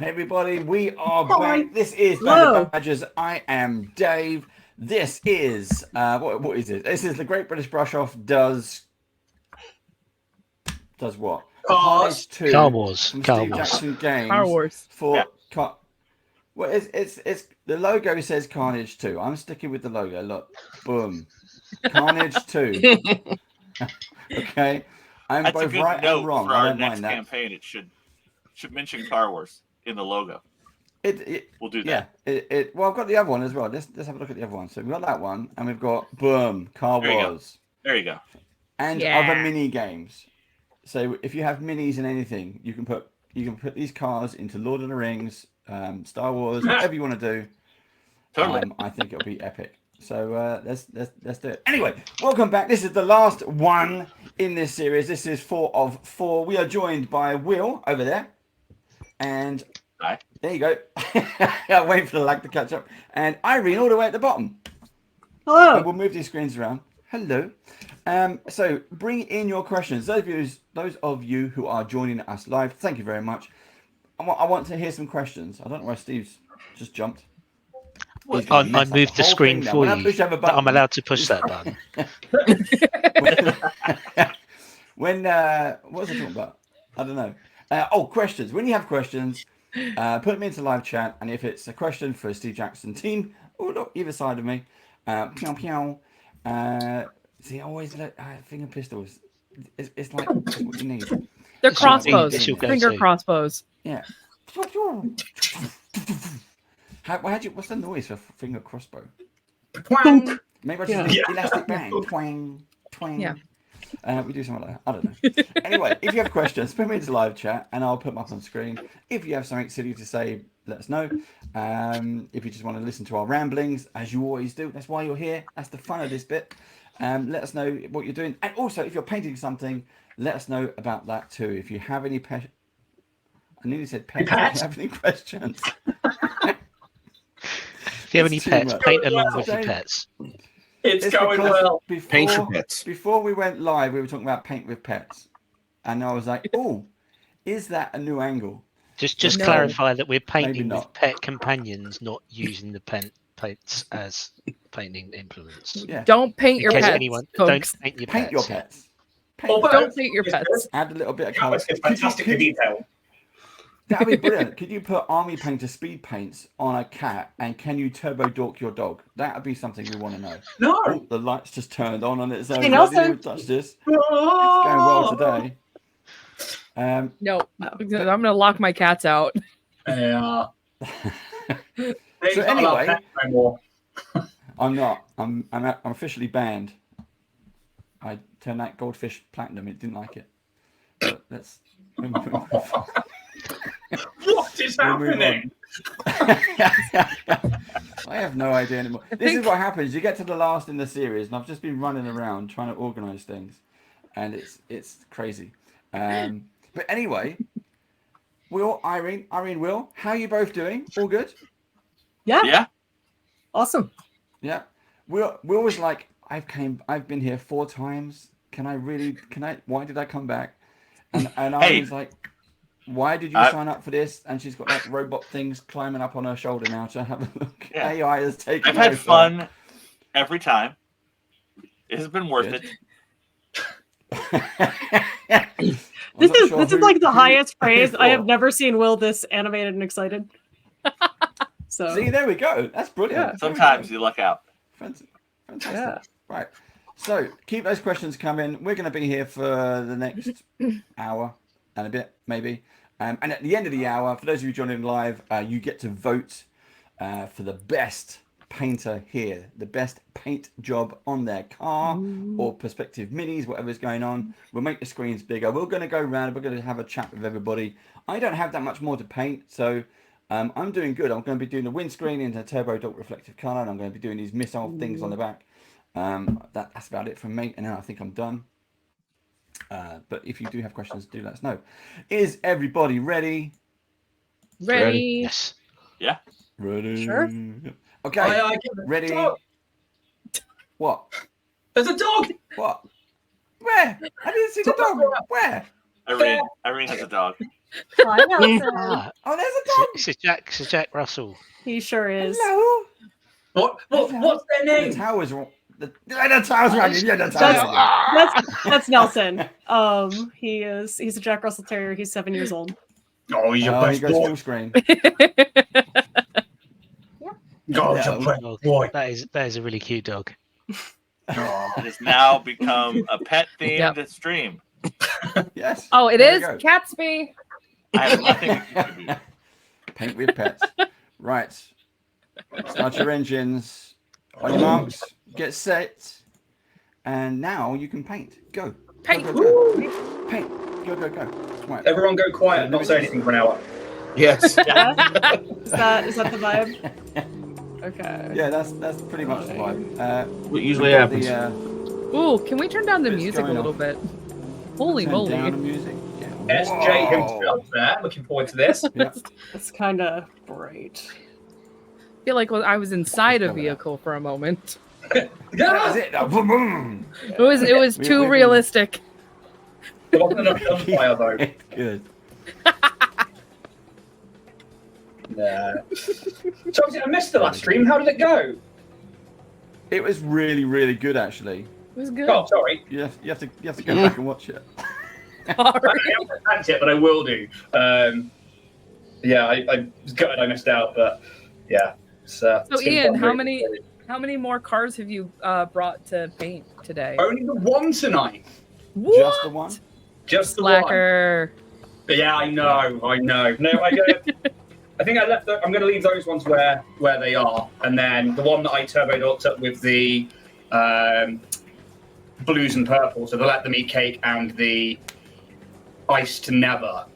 Hey everybody, we are back. This is Band of Badgers. I am Dave. This is what is it? This is the Great British Brush Off does what? CARnage 2 Car Wars. from Car Steve Wars. Jackson Games. Car Wars. For well, it's the logo says CARnage 2. I'm sticking with the logo. Look, boom, CARnage 2. Okay, I'm That's both a good right note and wrong. for I our don't next mind that. campaign. It should mention Car Wars in the logo. We'll do that. Yeah. Well, I've got the other one as well. Let's have a look at the other one. So we've got that one, and we've got boom, Car Wars. There you go. And other mini games. So if you have minis in anything, you can put these cars into Lord of the Rings, Star Wars, whatever you want to do. Totally. I think it'll be epic. So let's do it. Anyway, welcome back. This is the last one in this series. This is 4 of 4. We are joined by Will over there, and hi. There you go. I'm waiting for the lag to catch up. And Irene all the way at the bottom. Hello. And we'll move these screens around. Hello. So bring in your questions. Those of you who are joining us live, thank you very much. I want to hear some questions. I don't know why Steve's just jumped. I moved the screen for you. I'm allowed to push that button. What was I talking about? I don't know. Questions. When you have questions, put them into live chat, and if it's a question for Steve Jackson team, or look, either side of me, pew pew. See, I always look finger pistols. It's like it's what you need. They're crossbows. Finger crossbows. Yeah. What's the noise for finger crossbow? Twang. Maybe I just need elastic bang. Twang. Twang. Yeah. We do something like that. I don't know. Anyway, if you have questions, put them into live chat and I'll put them up on screen. If you have something silly to say, let us know. If you just want to listen to our ramblings, as you always do, that's why you're here. That's the fun of this bit. Let us know what you're doing. And also, if you're painting something, let us know about that too. If you have any I nearly said pets. If you have any questions. If you have any pets, paint along with your pets. It's going well. Paint your pets. Before we went live, we were talking about paint with pets. And I was like, oh, is that a new angle? Just clarify that we're painting with pet companions, not using the paints as painting implements. Yeah. Don't paint your pets. Don't paint your pets. Your pets. Don't paint your pets. Add a little bit of colour. It's fantastic detail. That'd be brilliant. Could you put army painter speed paints on a cat, and can you turbo dork your dog? That would be something we want to know. No. Oh, the lights just turned on its own. Hey, I Nelson. didn't even touch this. It's going well today. No, I'm going to lock my cats out. Yeah. So anyway, I'm not. I'm officially banned. I turned that goldfish platinum. It didn't like it. But let's. What is happening? I have no idea anymore. This is what happens. You get to the last in the series, and I've just been running around trying to organise things, and it's crazy. But anyway, Will, Irene, Will, how are you both doing? All good? Yeah. Awesome. Yeah. Will was like, I've been here 4 times. Why did I come back? And I was like, why did you sign up for this? And she's got like robot things climbing up on her shoulder now to have a look. Yeah. AI has taken I've had fun every time. It has been worth it. This is like the highest praise. I have never seen Will this animated and excited. So see, there we go. That's brilliant. Yeah. Sometimes you luck out. Fantastic. Yeah. Right. So keep those questions coming. We're going to be here for the next hour and a bit, maybe. And at the end of the hour, for those of you joining live, you get to vote for the best painter here, the best paint job on their car or prospective minis, whatever's going on. We'll make the screens bigger. We're going to go around. We're going to have a chat with everybody. I don't have that much more to paint, so I'm doing good. I'm going to be doing the windscreen into turbo dork reflective color, and I'm going to be doing these missile things on the back. That's about it from me, and then I think I'm done. But if you do have questions, do let us know. Is everybody ready? Ready. Yes. Yeah. Ready. Sure. Okay. Ready. What? There's a dog. What? Where? I didn't see the dog. Where? Irene has a dog. Hi, Nelson. Oh, there's a dog. It's a Jack Russell. He sure is. Hello. What's their name? The tower's wrong. The tower's running. Yeah, the tower's running. That's Nelson. He's a Jack Russell Terrier. He's 7 years old. Oh, he's your He best goes boy. full screen. God, Yeah. your best boy. That is a really cute dog. It has now become a pet-themed stream. Yes. Oh, it There we is go. Catsby. I have nothing to contribute. Paint with pets. Right. Start your engines. On your marks. Get set. And now you can paint. Go. Paint. Go, go, go. Paint. Go, go, go. Right. Everyone go quiet and not say anything for an hour. Yes. Yeah? Is that the vibe? Okay. Yeah, that's pretty much the vibe. What usually we've got happens. Ooh, can we turn down the It's music a going little off. bit? Holy Turn down the moly. music. Yeah. SJ Whoa. himself there. Looking forward to this. Yeah. It's kind of bright. I feel like I was inside a Cover that. vehicle for a moment. That's it. Boom, boom. It was We- too we've been- realistic. There wasn't enough gunfire though. It's good. Nah. So obviously I missed the last stream. How did it go? It was really, really good, actually. It was good. Oh, sorry. You have to go back and watch it. I haven't planned it, but I will do. Yeah, I was gutted I missed out, but yeah. So it's been Ian, fun. how many more cars have you brought to paint today? Only the one tonight. What? Just the one. Just the one. Slacker. Yeah, I know. No, I think I'm going to leave those ones where they are, and then the one that I turbo dorked up with the blues and purple, so the Let Them Eat Cake and the Ice to Never.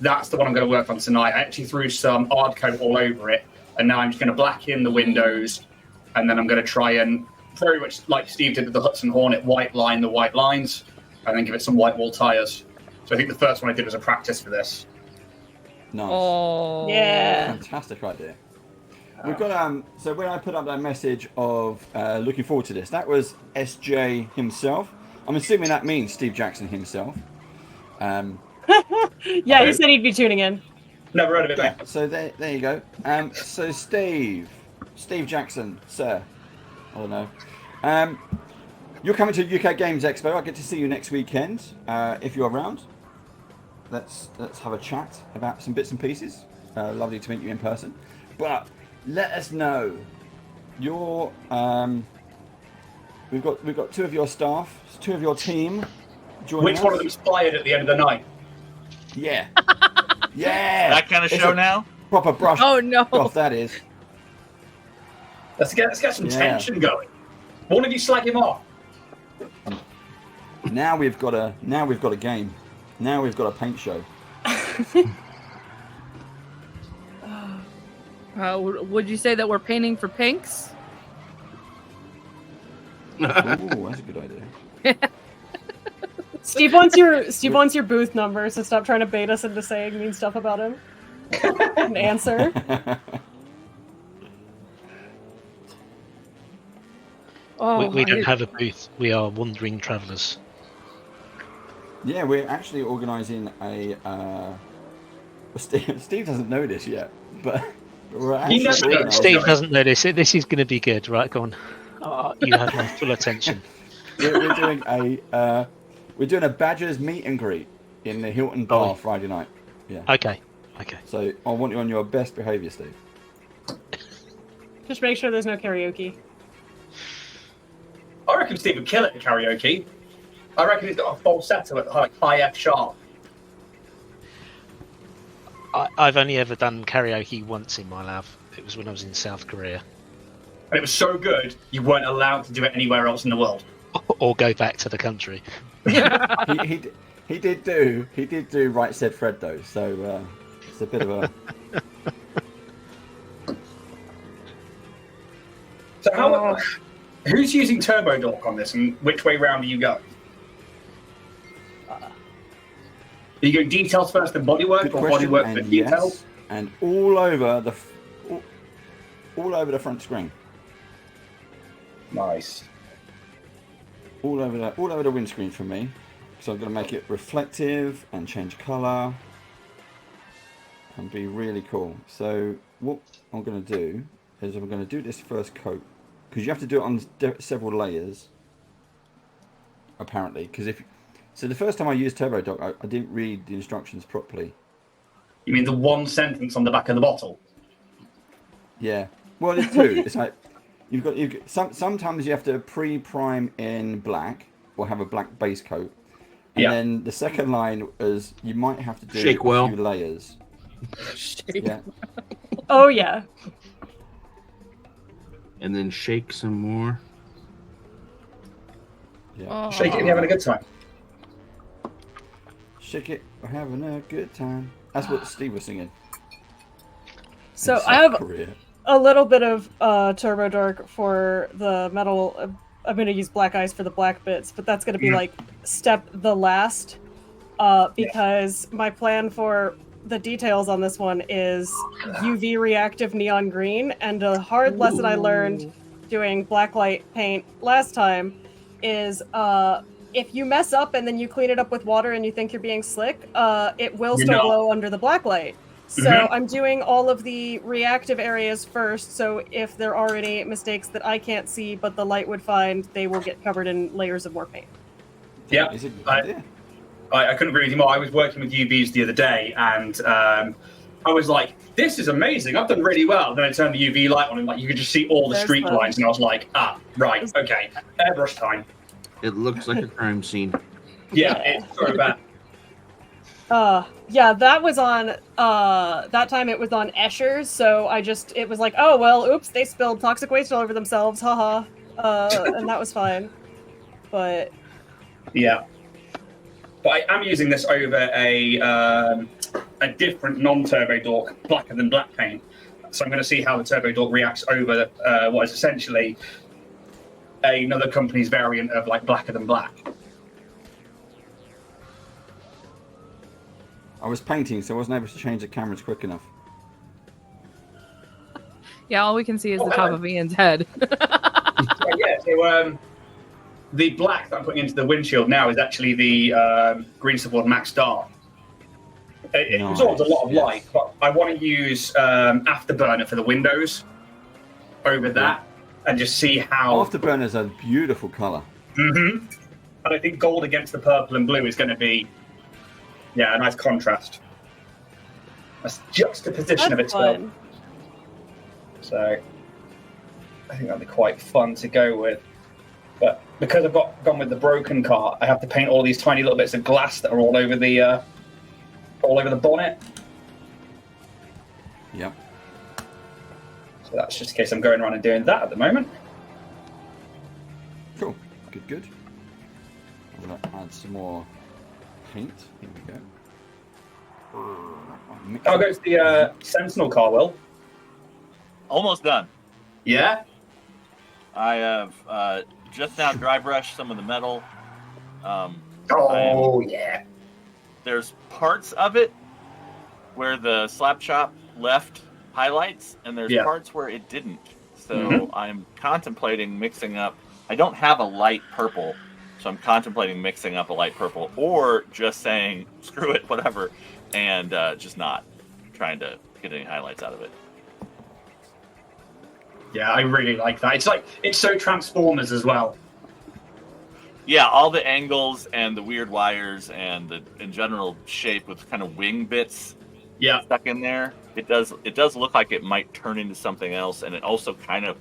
That's the one I'm going to work on tonight. I actually threw some hard coat all over it, and now I'm just going to black in the windows, and then I'm going to try and very much like Steve did with the Hudson Hornet, white line the white lines, and then give it some white wall tires. So I think the first one I did was a practice for this. Nice. Oh. Yeah. Fantastic idea. We've got so when I put up that message of looking forward to this, that was SJ himself. I'm assuming that means Steve Jackson himself. Yeah, he said he'd be tuning in. Never heard of it, Yeah, mate. so there you go. So Steve Jackson, sir. I don't know. You're coming to UK Games Expo. I get to see you next weekend if you're around. Let's have a chat about some bits and pieces. Lovely to meet you in person. But let us know. Your we've got two of your staff, two of your team joining Which us. one of them's fired at the end of the night? Yeah. Yeah. That kind of It's show a now? Proper brush Oh no. off that is. Let's get some Yeah. tension going. One of you slag him off. Now we've got a game. Now we've got a paint show. Would you say that we're painting for pinks? Ooh, that's a good idea. Steve wants your booth number, so stop trying to bait us into saying mean stuff about him. An answer. Oh, We don't have a booth. We are wandering travellers. Yeah, we're actually organising a. Steve doesn't know this yet, but we're actually doesn't know. organising- Steve doesn't know this. This is going to be good, right? Go on. You have my full attention. We're doing a Badgers meet and greet in the Hilton Bar Friday night. Yeah. Okay. So I want you on your best behaviour, Steve. Just make sure there's no karaoke. I reckon Steve would kill it at karaoke. I reckon he's got a falsetto at like high F sharp. I've only ever done karaoke once in my life. It was when I was in South Korea. And it was so good, you weren't allowed to do it anywhere else in the world. Or go back to the country. He did do Right Said Fred though, so it's a bit of a. So who's using Turbo Dork on this, and which way round do you go? Do you go details first and bodywork, Good or question, bodywork and for details? yes, and all over the front screen, Nice. all over the windscreen for me. So I'm going to make it reflective and change colour. can be really cool. So what I'm going to do is I'm going to do this first coat because you have to do it on several layers. Apparently, because so the first time I used Turbo Dork, I didn't read the instructions properly. You mean the one sentence on the back of the bottle? Yeah. Well, there's two. It's like you've got sometimes you have to pre-prime in black or have a black base coat, and then the second line is you might have to do a few layers. Yeah. Oh yeah. And then shake some more. Yeah. Shake it if you're having a good time. Shake it, we're having a good time. That's what Steve was singing. So I have a little bit of Turbo Dork for the metal. I'm going to use black ice for the black bits, but that's going to be like the last because my plan for the details on this one is UV reactive neon green, and a hard lesson I learned doing blacklight paint last time is if you mess up and then you clean it up with water and you think you're being slick, it will still glow under the blacklight. So I'm doing all of the reactive areas first, so if there are any mistakes that I can't see but the light would find, they will get covered in layers of more paint. Yeah, I couldn't agree with you more. I was working with UVs the other day, and I was like, this is amazing, I've done really well. Then I turned the UV light on, and like you could just see all the street lines, and I was like, right, okay, airbrush time. It looks like a crime scene. Yeah, it's so bad. Yeah, that was on, that time it was on Escher's, so it was like, oh, well, oops, they spilled toxic waste all over themselves, haha, and that was fine, but... Yeah. But I am using this over a different non-Turbo Dork, blacker than black paint, so I'm going to see how the Turbo Dork reacts over what is essentially another company's variant of, like, blacker than black. I was painting, so I wasn't able to change the cameras quick enough. Yeah, all we can see is the top of Ian's head. So the black that I'm putting into the windshield now is actually the Green Support Max Dark. It absorbs a lot of light, but I want to use Afterburner for the windows over that and just see how... Afterburner's a beautiful colour. And I think gold against the purple and blue is going to be... Yeah, a nice contrast. That's juxtaposition of itself. Fun. So, I think that'll be quite fun to go with. But because I've gone with the broken car, I have to paint all these tiny little bits of glass that are all over the bonnet. Yep. So that's just in case I'm going around and doing that at the moment. Cool. Good. I'm going to add some more paint. Here we go. I'll go to the Sentinel car, Will. Almost done. Yeah? I have just now dry brushed some of the metal. Yeah. There's parts of it where the slap chop left highlights, and there's parts where it didn't. So I'm contemplating mixing up. I don't have a light purple, so I'm contemplating mixing up a light purple, or just saying, screw it, whatever, and just not trying to get any highlights out of it. Yeah, I really like that. It's so Transformers as well. Yeah, all the angles and the weird wires and the in general shape with kind of wing bits stuck in there. It does look like it might turn into something else, and it also kind of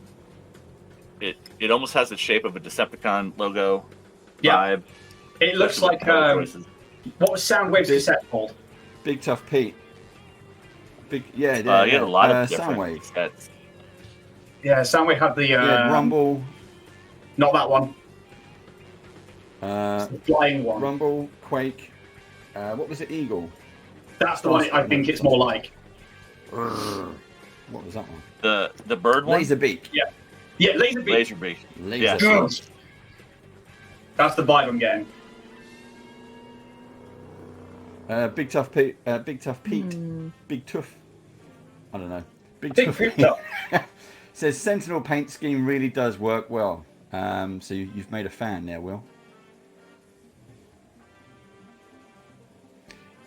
it almost has the shape of a Decepticon logo. Vibe. It looks like what was Soundwave's cassette called? Big Tough Pete. He had a lot of different cassettes. Yeah, Soundwave had the Rumble. Not that one. It's the flying one. Rumble, Quake. What was it? Eagle. That's the one I think it's more like. What was that one? The bird one. Laserbeak. Yeah, Laserbeak. Laserbeak. That's the vibe I'm getting. Big Tough Pete. Big Tough Pete. Big Tough. I don't know. Big Tough. Says Sentinel paint scheme really does work well. So you've made a fan there, Will.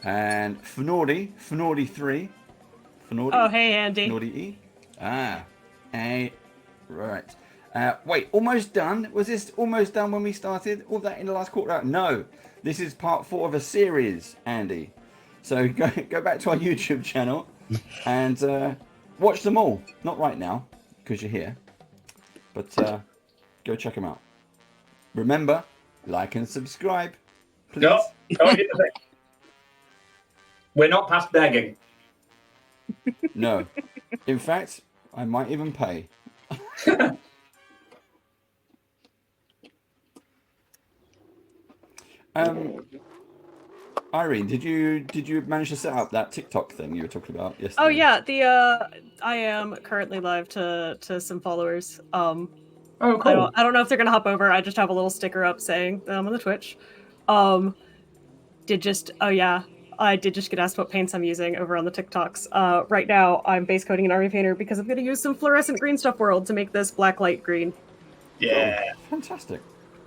And Fnordy 3 Fnordy. Oh, hey, Andy. Fnordy E. Right. Wait, almost done? Was this almost done when we started? All that in the last quarter hour? No. This is part 4 of a series, Andy. So go back to our YouTube channel and watch them all. Not right now, because you're here. But go check them out. Remember, like and subscribe, please. No, don't get the thing. We're not past begging. No. In fact, I might even pay. Irene, did you manage to set up that TikTok thing you were talking about yesterday? Oh yeah, I am currently live to some followers. Oh, cool. I don't know if they're gonna hop over. I just have a little sticker up saying that I'm on the Twitch. I did just get asked what paints I'm using over on the TikToks. Right now, I'm base coating an army painter because I'm gonna use some fluorescent green stuff world to make this black light green. Yeah. Oh, fantastic.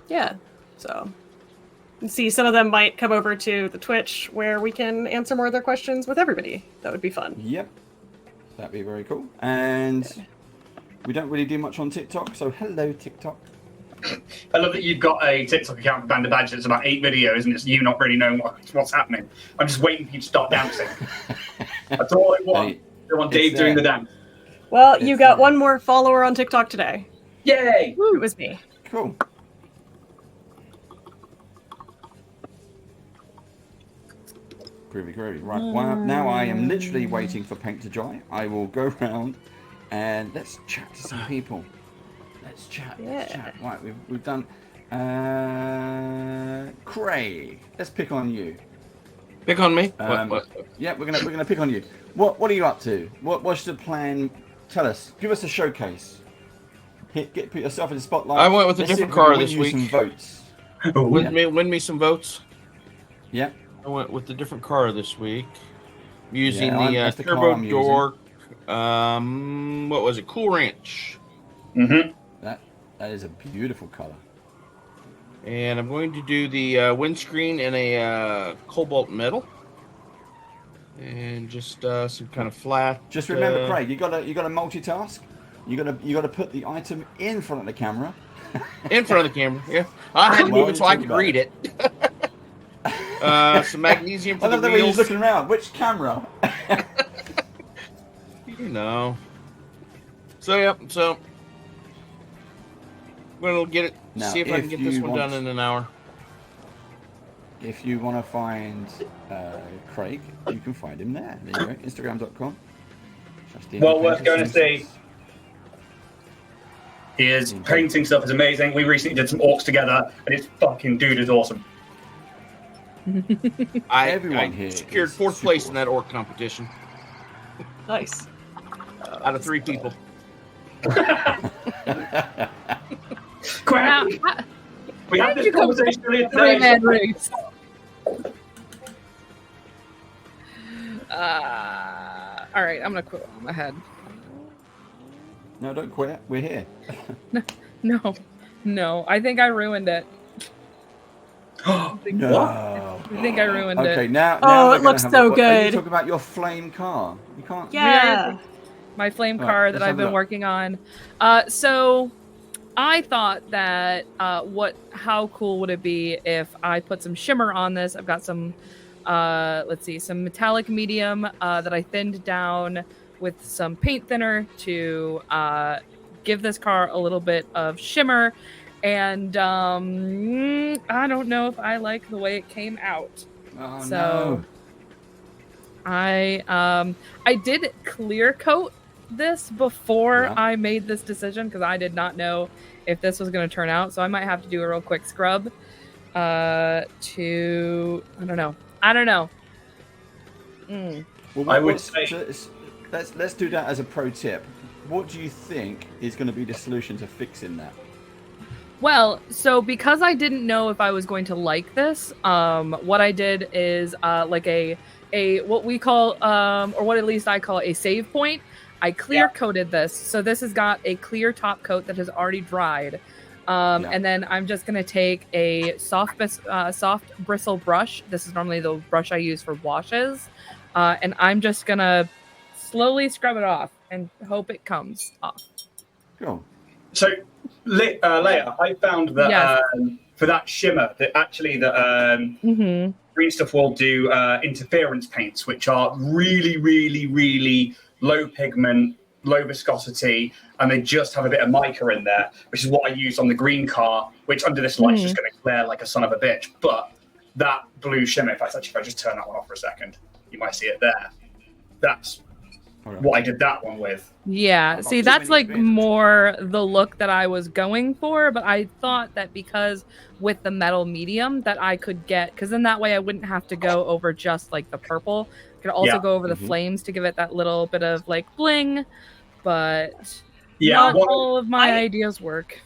Yeah, so. See, some of them might come over to the Twitch where we can answer more of their questions with everybody. That would be fun. Yep. That'd be very cool. And we don't really do much on TikTok, so hello, TikTok. I love that you've got a TikTok account for Band of Badgers. It's about 8 videos, and it's you not really knowing what's happening. I'm just waiting for you to start dancing. That's all I want. Hey, I want Dave doing the dance. Well, you got one more follower on TikTok today. Yay! It was me. Cool. Groovy. Right, well, now I am literally waiting for paint to dry. I will go around and let's chat to some people. Let's chat. Right, we've done Craig. Let's pick on you. Pick on me. What? Yeah, we're gonna pick on you. What are you up to? What's the plan? Tell us. Give us a showcase. Put yourself in the spotlight. I went with a different car this week. Some votes. Win me some votes. Yeah. I went with a different car this week, using that's the car Turbo I'm Dork. What was it? CARnage. Mm-hmm. That is a beautiful color. And I'm going to do the windscreen in a cobalt metal, and just some kind of flat. Just remember, Craig, you gotta multitask. You gotta put the item in front of the camera. In front of the camera, yeah. I had to move it so I could read it. Some magnesium for I love the the way wheels. he's looking around. Which camera? You know. So we'll get it. Now, see if I can get this one done in an hour. If you want to find Craig, you can find him there. There you go. Instagram.com. Well worth going to see. His painting stuff is amazing. We recently did some orcs together, and it's fucking dude is awesome. Everyone here secured 4th place in that orc competition. Nice. Out of 3 people. Crap. We had this conversation earlier today. 3-man race. All right, I'm gonna quit on my head. No, don't quit. We're here. No. I think I ruined it. No. I think I ruined it. Okay, now it looks so good. Talk about your flame car. You can't. Yeah. My flame car that I've been working on. So I thought that how cool would it be if I put some shimmer on this? I've got some some metallic medium that I thinned down with some paint thinner to give this car a little bit of shimmer. And I don't know if I like the way it came out. Oh, so no. I did clear coat this before I made this decision because I did not know if this was going to turn out. So I might have to do a real quick scrub I don't know. Well, I would say let's do that as a pro tip. What do you think is going to be the solution to fixing that? Well, so because I didn't know if I was going to like this, what I did is like a what we call or what at least I call a save point. I clear coated this, so this has got a clear top coat that has already dried, and then I'm just gonna take a soft bristle brush. This is normally the brush I use for washes, and I'm just gonna slowly scrub it off and hope it comes off. Cool. So, Leia, I found that for that shimmer, that actually green stuff will do interference paints, which are really, really, really low pigment, low viscosity, and they just have a bit of mica in there, which is what I used on the green car, which under this light is just going to glare like a son of a bitch. But that blue shimmer, in fact, actually, if I just turn that one off for a second, you might see it there. That's what I did that one with. Yeah, see, that's like more the look that I was going for, but I thought that because with the metal medium that I could get, because then that way I wouldn't have to go over just like the purple. I could also go over the flames to give it that little bit of like bling, but not all of my ideas work.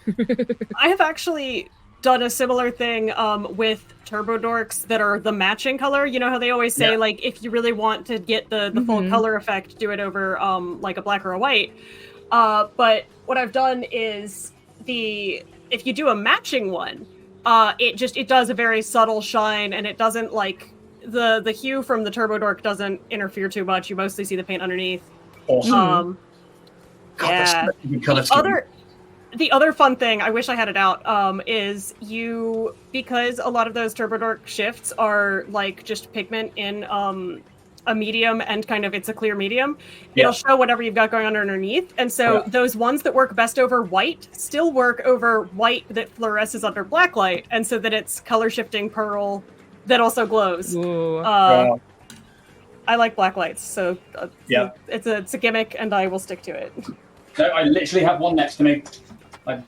I have actually done a similar thing with turbo dorks that are the matching color. You know how they always say like if you really want to get the full color effect, do it over like a black or a white. But what I've done is if you do a matching one, it does a very subtle shine, and it doesn't like the hue from the turbo dork doesn't interfere too much. You mostly see the paint underneath. Awesome. The other fun thing, I wish I had it out, is because a lot of those turbo dork shifts are like just pigment in a medium and kind of it's a clear medium, it'll show whatever you've got going on underneath. And so those ones that work best over white still work over white that fluoresces under black light, and so that it's color shifting pearl that also glows. I like black lights, so it's a gimmick and I will stick to it. No, I literally have one next to me. I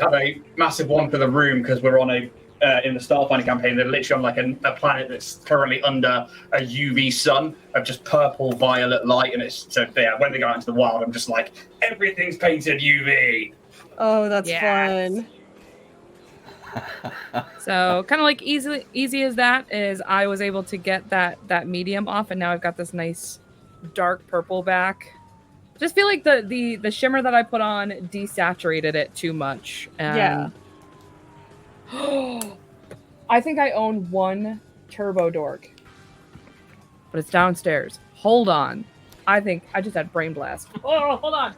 have a massive one for the room because we're on in the Starfinder campaign. They're literally on like a planet that's currently under a UV sun of just purple violet light, and it's when they go out into the wild, I'm just like everything's painted UV. Oh, that's fun. So kind of like easy as that is I was able to get that medium off, and now I've got this nice dark purple back. Just feel like the shimmer that I put on desaturated it too much. And I think I own one turbo dork, but it's downstairs. Hold on. I think I just had brain blast. Oh, hold on.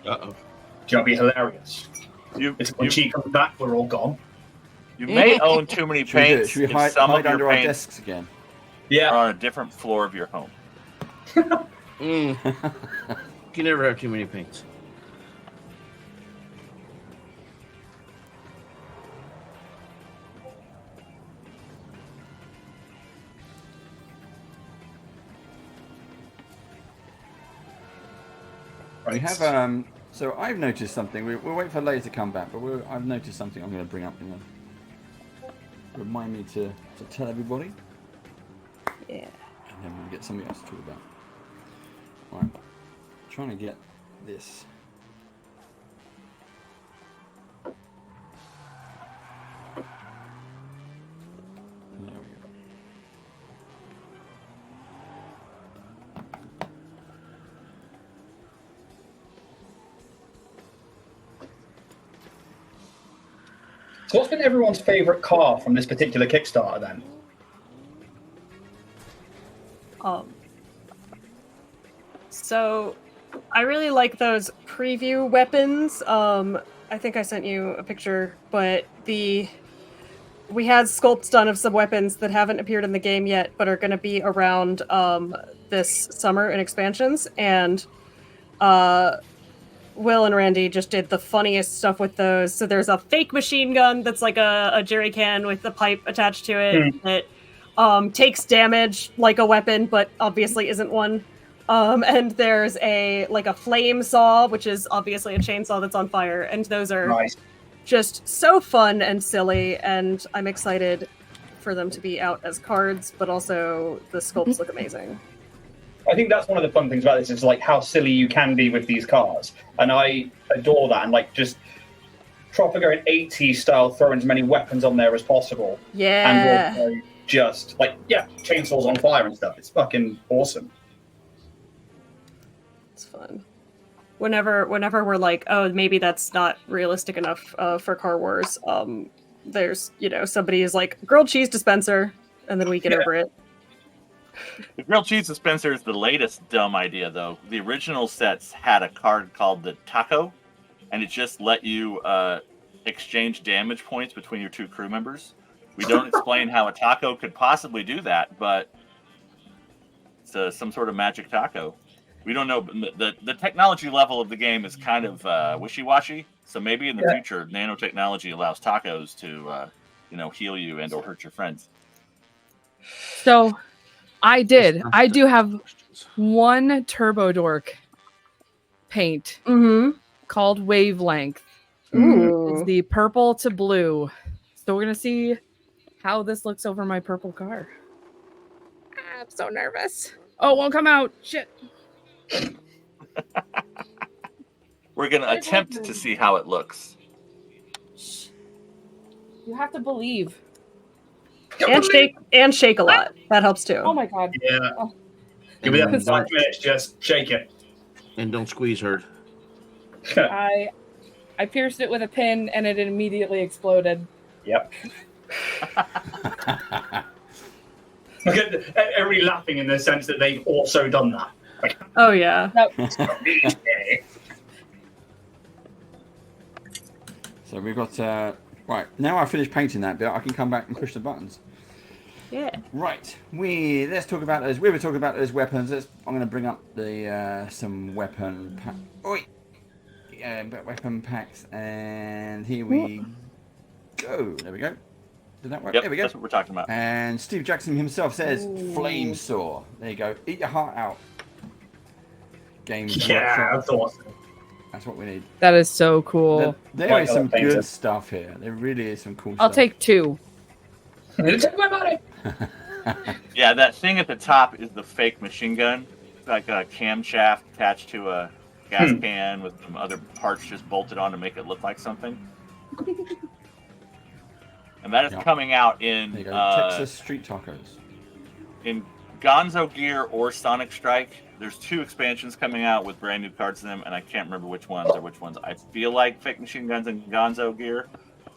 Uh-oh. That'd be hilarious. When she comes back, we're all gone. You may own too many paints. Should we hide under our desks again? Yeah. Are on a different floor of your home. You can never have too many paints. We have so I've noticed something. We'll wait for Leia to come back, but I've noticed something I'm going to bring up. Remind me to tell everybody. Yeah. And then we'll get something else to talk about. Right. Trying to get this. There we go. So what's been everyone's favourite car from this particular Kickstarter then? So I really like those preview weapons. I think I sent you a picture, but we had sculpts done of some weapons that haven't appeared in the game yet, but are going to be around this summer in expansions. And Will and Randy just did the funniest stuff with those. So there's a fake machine gun that's like a jerry can with a pipe attached to it that takes damage like a weapon, but obviously isn't one. And there's a flame saw, which is obviously a chainsaw that's on fire. And those are just so fun and silly. And I'm excited for them to be out as cards, but also the sculpts look amazing. I think that's one of the fun things about this is like how silly you can be with these cars. And I adore that. And like just proper going 80s style, throw as many weapons on there as possible. Yeah. And also just chainsaws on fire and stuff. It's fucking awesome. It's fun. Whenever we're like, oh, maybe that's not realistic enough for Car Wars, there's somebody is like grilled cheese dispenser, and then we get over it. The grilled cheese dispenser is the latest dumb idea, though. The original sets had a card called the taco, and it just let you exchange damage points between your 2 crew members. We don't explain how a taco could possibly do that, but it's some sort of magic taco. We don't know. The technology level of the game is kind of wishy-washy, so maybe in the future, nanotechnology allows tacos to, heal you and or hurt your friends. So, I do have one Turbo Dork paint called Wavelength. Ooh. It's the purple to blue. So we're gonna see how this looks over my purple car. I'm so nervous. Oh, it won't come out. Shit. We're gonna attempt to see how it looks. You have to believe. And shake a lot. That helps too. Oh my god. Yeah. Oh. You'll be there for 5 minutes. Just shake it. And don't squeeze her. I pierced it with a pin and it immediately exploded. Yep. Look at everybody laughing in the sense that they've also done that. Like, oh yeah. So we've got right now. I finished painting that bit. I can come back and push the buttons. Yeah. Right. Let's talk about those. We were talking about those weapons. I'm going to bring up the some weapon weapon packs, and here we go. There we go. Did that work? Yep, there we go. That's what we're talking about. And Steve Jackson himself says, "Flame saw." There you go. Eat your heart out. Games. Yeah, that's awesome. That's what we need. That is so cool. There is some good stuff here. There really is some cool stuff. I'll take 2. Take my money. Yeah, that thing at the top is the fake machine gun. It's like a camshaft attached to a gas can with some other parts just bolted on to make it look like something. And that is coming out in there you go. Texas Street Tacos. In Gonzo Gear or Sonic Strike. There's 2 expansions coming out with brand new cards in them, and I can't remember which ones are which ones. I feel like fake machine guns and Gonzo Gear,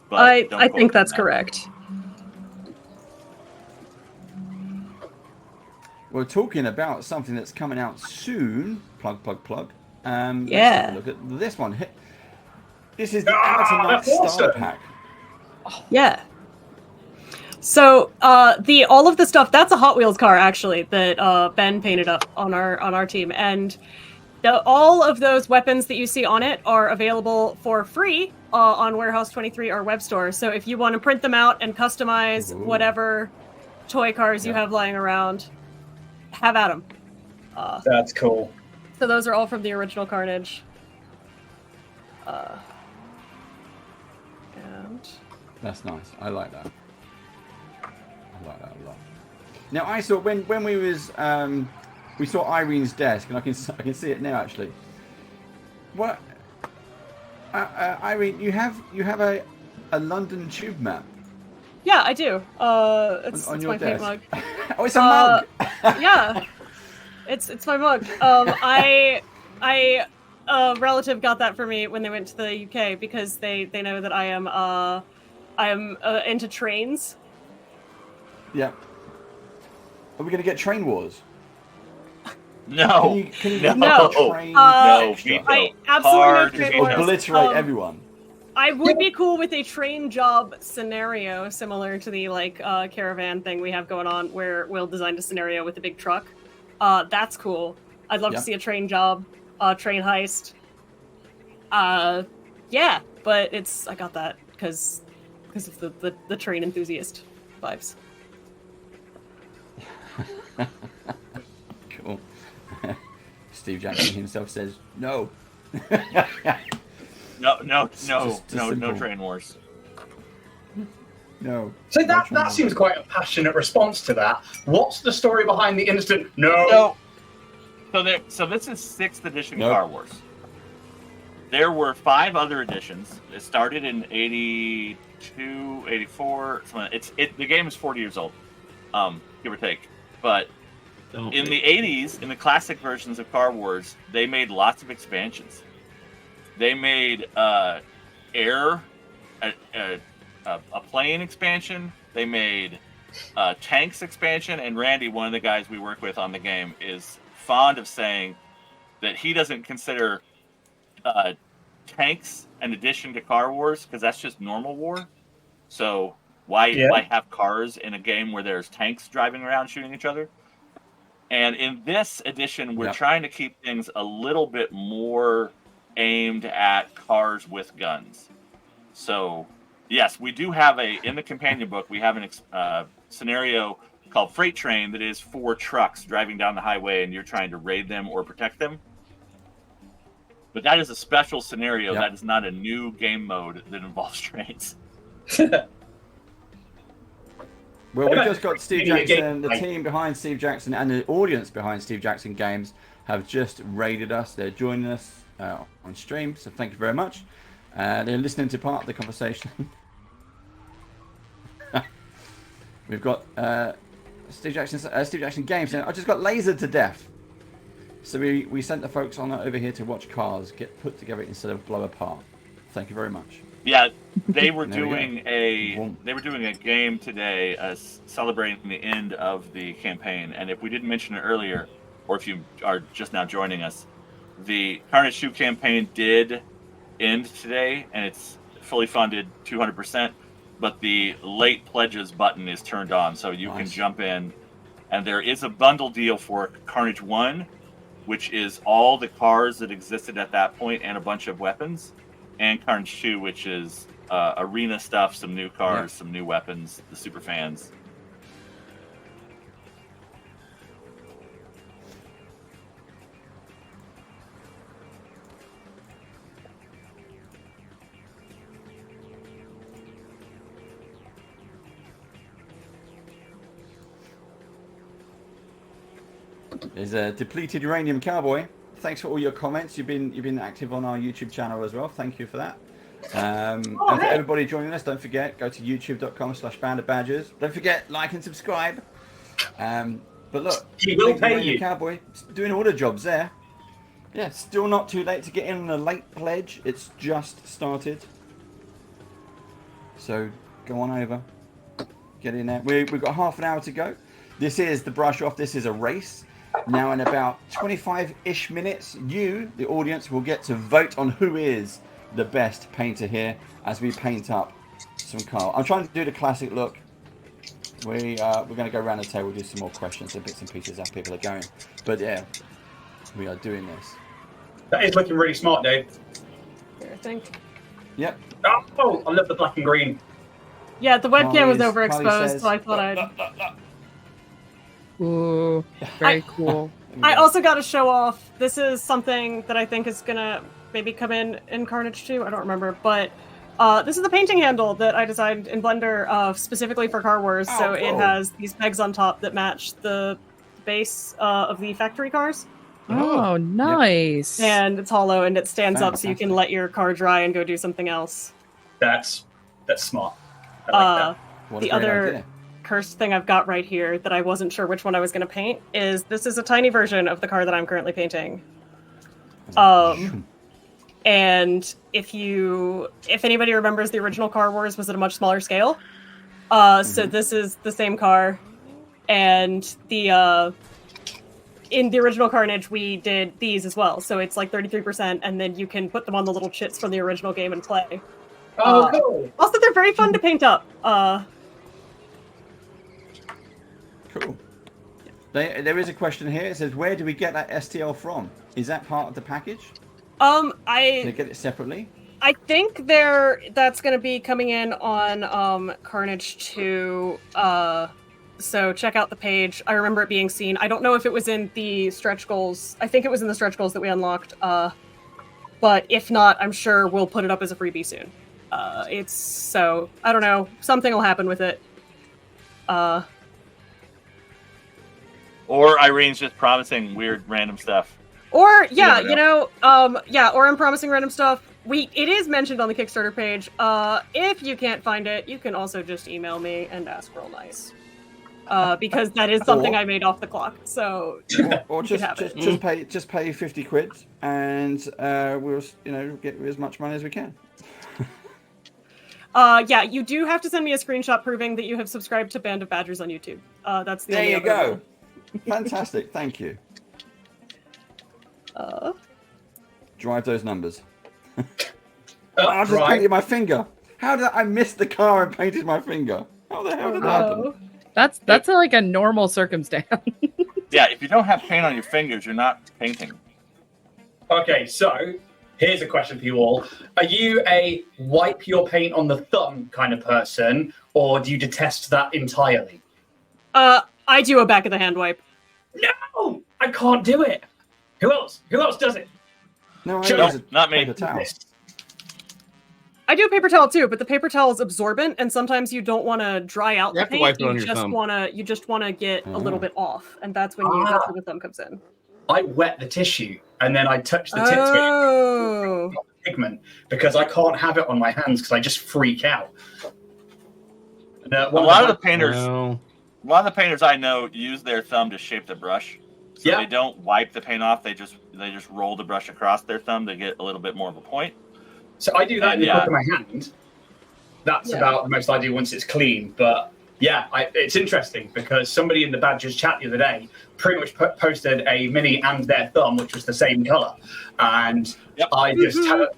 but I think that's correct. We're talking about something that's coming out soon. Plug. Yeah. Let's have a look at this one. This is the Outer Night Starter Pack. Yeah. So all of the stuff, that's a Hot Wheels car actually that Ben painted up on our team, and all of those weapons that you see on it are available for free on Warehouse 23, our web store. So if you want to print them out and customize whatever toy cars you have lying around, have at them. That's cool. So those are all from the original CARnage. And that's nice. I like that. I like that a lot. Now I saw when we was we saw Irene's desk, and I can see it now actually. What, Irene? You have a London tube map. yeah, I do. It's on it's your my paint desk. mug. Oh, it's a mug. Yeah, it's my mug. A relative got that for me when they went to the UK because they know that I am into trains. Yeah. Are we going to get train wars? No. Can you No. train No. extra? I absolutely know Hard train veto. wars. Obliterate everyone. I would be cool with a train job scenario similar to the caravan thing we have going on, where Will designed a scenario with a big truck. That's cool. I'd love to see a train job, train heist. Yeah, but I got that because of the train enthusiast vibes. Cool. Steve Jackson himself says no. No simple. train wars. No. So that seems quite a passionate response to that. What's the story behind the instant no? So this is 6th edition Car Wars. There were 5 other editions. It started in 82, 84. The game is 40 years old, give or take. But in the 80s, in the classic versions of Car Wars, they made lots of expansions. They made a plane expansion. They made tanks expansion, and Randy, one of the guys we work with on the game, is fond of saying that he doesn't consider tanks an addition to Car Wars because that's just normal war. So why have cars in a game where there's tanks driving around shooting each other? And in this edition, we're trying to keep things a little bit more aimed at cars with guns. So, yes, we do have in the companion book, we have a scenario called Freight Train that is 4 trucks driving down the highway and you're trying to raid them or protect them. But that is a special scenario. That is not a new game mode that involves trains. Well, we just got Steve Jackson, the team behind Steve Jackson and the audience behind Steve Jackson Games have just raided us. They're joining us on stream, so thank you very much. They're listening to part of the conversation. We've got Steve Jackson Games. I just got lasered to death. So we sent the folks on over here to watch cars get put together instead of blow apart. Thank you very much. Yeah, they were doing a game today celebrating the end of the campaign. And if we didn't mention it earlier, or if you are just now joining us, the CARnage 2 campaign did end today, and it's fully funded 200%. But the late pledges button is turned on, so you can jump in. And there is a bundle deal for CARnage 1, which is all the cars that existed at that point and a bunch of weapons. And CARnage 2, which is arena stuff, some new cars, some new weapons, the super fans. There's a depleted uranium cowboy. Thanks for all your comments. You've been active on our YouTube channel as well. Thank you for that. And for everybody joining us, don't forget, go to youtube.com/bandofbadgers. Don't forget, like and subscribe. But look, he will pay you. Cowboy doing all the jobs there. Yeah, still not too late to get in on a late pledge. It's just started. So go on over, get in there. We've got half an hour to go. This is the brush off. This is a race. Now in about 25-ish minutes, you, the audience, will get to vote on who is the best painter here as we paint up some car. I'm trying to do the classic look. We're going to go around the table, do some more questions and bits and pieces as people are going. But yeah, we are doing this. That is looking really smart, Dave. I think. Yep. Oh, I love the black and green. Yeah, the webcam was overexposed, so I thought I'd... Ooh, very cool. I also got to show off. This is something that I think is gonna maybe come in CARnage 2. I don't remember, but this is the painting handle that I designed in Blender specifically for Car Wars. Oh, so cool. It has these pegs on top that match the base of the factory cars. Oh, nice. And it's hollow and it stands up so you can let your car dry and go do something else. That's smart. I like that. The other idea. Cursed thing I've got right here that I wasn't sure which one I was going to paint is this is a tiny version of the car that I'm currently painting. And if anybody remembers the original Car Wars was at a much smaller scale. So this is the same car, and in the original CARnage we did these as well. So it's like 33%, and then you can put them on the little chits from the original game and play. Oh, cool. Also, they're very fun to paint up. Cool. There is a question here. It says, where do we get that STL from? Is that part of the package? Can I get it separately? I think that's going to be coming in on CARnage 2. So check out the page. I remember it being seen. I don't know if it was in the stretch goals. I think it was in the stretch goals that we unlocked. But if not, I'm sure we'll put it up as a freebie soon. I don't know. Something will happen with it. Or Irene's just promising weird random stuff. Or or I'm promising random stuff. It is mentioned on the Kickstarter page. If you can't find it, you can also just email me and ask real nice. Because that is something I made off the clock. So or just pay 50 quid and we'll get as much money as we can. Yeah, you do have to send me a screenshot proving that you have subscribed to Band of Badgers on YouTube. That's the There only you other go. rule. Fantastic. Thank you. Drive those numbers. I just painted my finger. How did I miss the car and painted my finger? How the hell did that happen? That's like a normal circumstance. Yeah, if you don't have paint on your fingers, you're not painting. Okay, so here's a question for you all. Are you a wipe your paint on the thumb kind of person, or do you detest that entirely? I do a back of the hand wipe. No! I can't do it. Who else? Who else does it? No, not me. Paper towel. I do a paper towel too, but the paper towel is absorbent, and sometimes you don't want to dry out You the have to paint. wipe it on your thumb. You just want to get a little bit off, and that's when that's where the thumb comes in. I wet the tissue and then I touch the tip to it, pigment, because I can't have it on my hands because I just freak out. A lot of the painters I know use their thumb to shape the brush. So they don't wipe the paint off. They just roll the brush across their thumb to get a little bit more of a point. So I do that in the back of my hand. That's about the most I do once it's clean. But yeah, it's interesting because somebody in the Badgers chat the other day pretty much posted a mini and their thumb, which was the same color. And I just had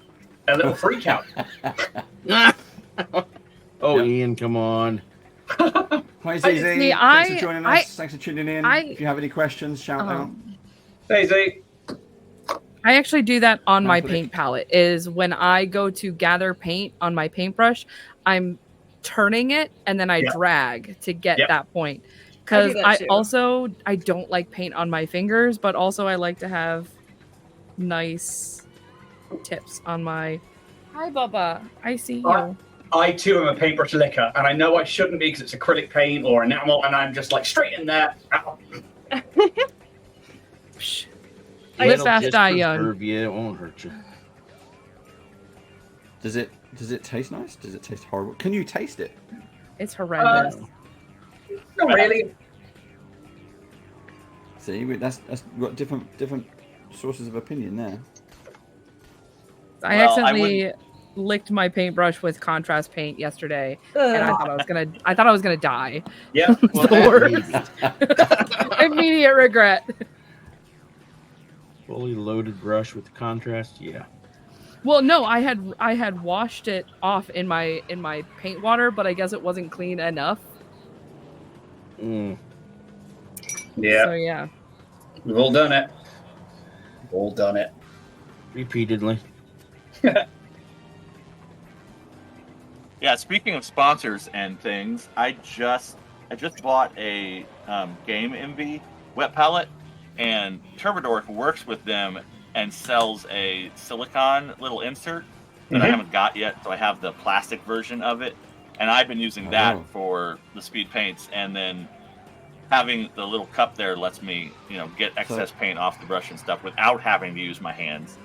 a little freak out. Ian, come on. Hi, ZZ. See, Thanks for joining us. Thanks for tuning in. If you have any questions, shout out. Hey, Z. I actually do that on my paint palette. Is when I go to gather paint on my paintbrush, I'm turning it and then I drag to get that point. Because I don't like paint on my fingers, but also I like to have nice tips on my. Hi, Bubba. I see you. I too am a paintbrush licker, and I know I shouldn't be because it's acrylic paint or enamel, and I'm just like straight in there. Live fast, die young. It won't hurt you. Does it taste nice? Does it taste horrible? Can you taste it? It's horrendous. Not really. See, that's we've got different sources of opinion there. I accidentally licked my paintbrush with contrast paint yesterday, and I thought I was gonna die. Yeah, it's the worst. Immediate regret. Fully loaded brush with contrast, Well, no, I had washed it off in my paint water, but I guess it wasn't clean enough. Yeah. So yeah. We've all done it. All done it. Repeatedly. Yeah, speaking of sponsors and things, I just bought a Game Envy wet palette, and Dork works with them and sells a silicone little insert that I haven't got yet, so I have the plastic version of it, and I've been using that for the speed paints, and then having the little cup there lets me, get excess paint off the brush and stuff without having to use my hands.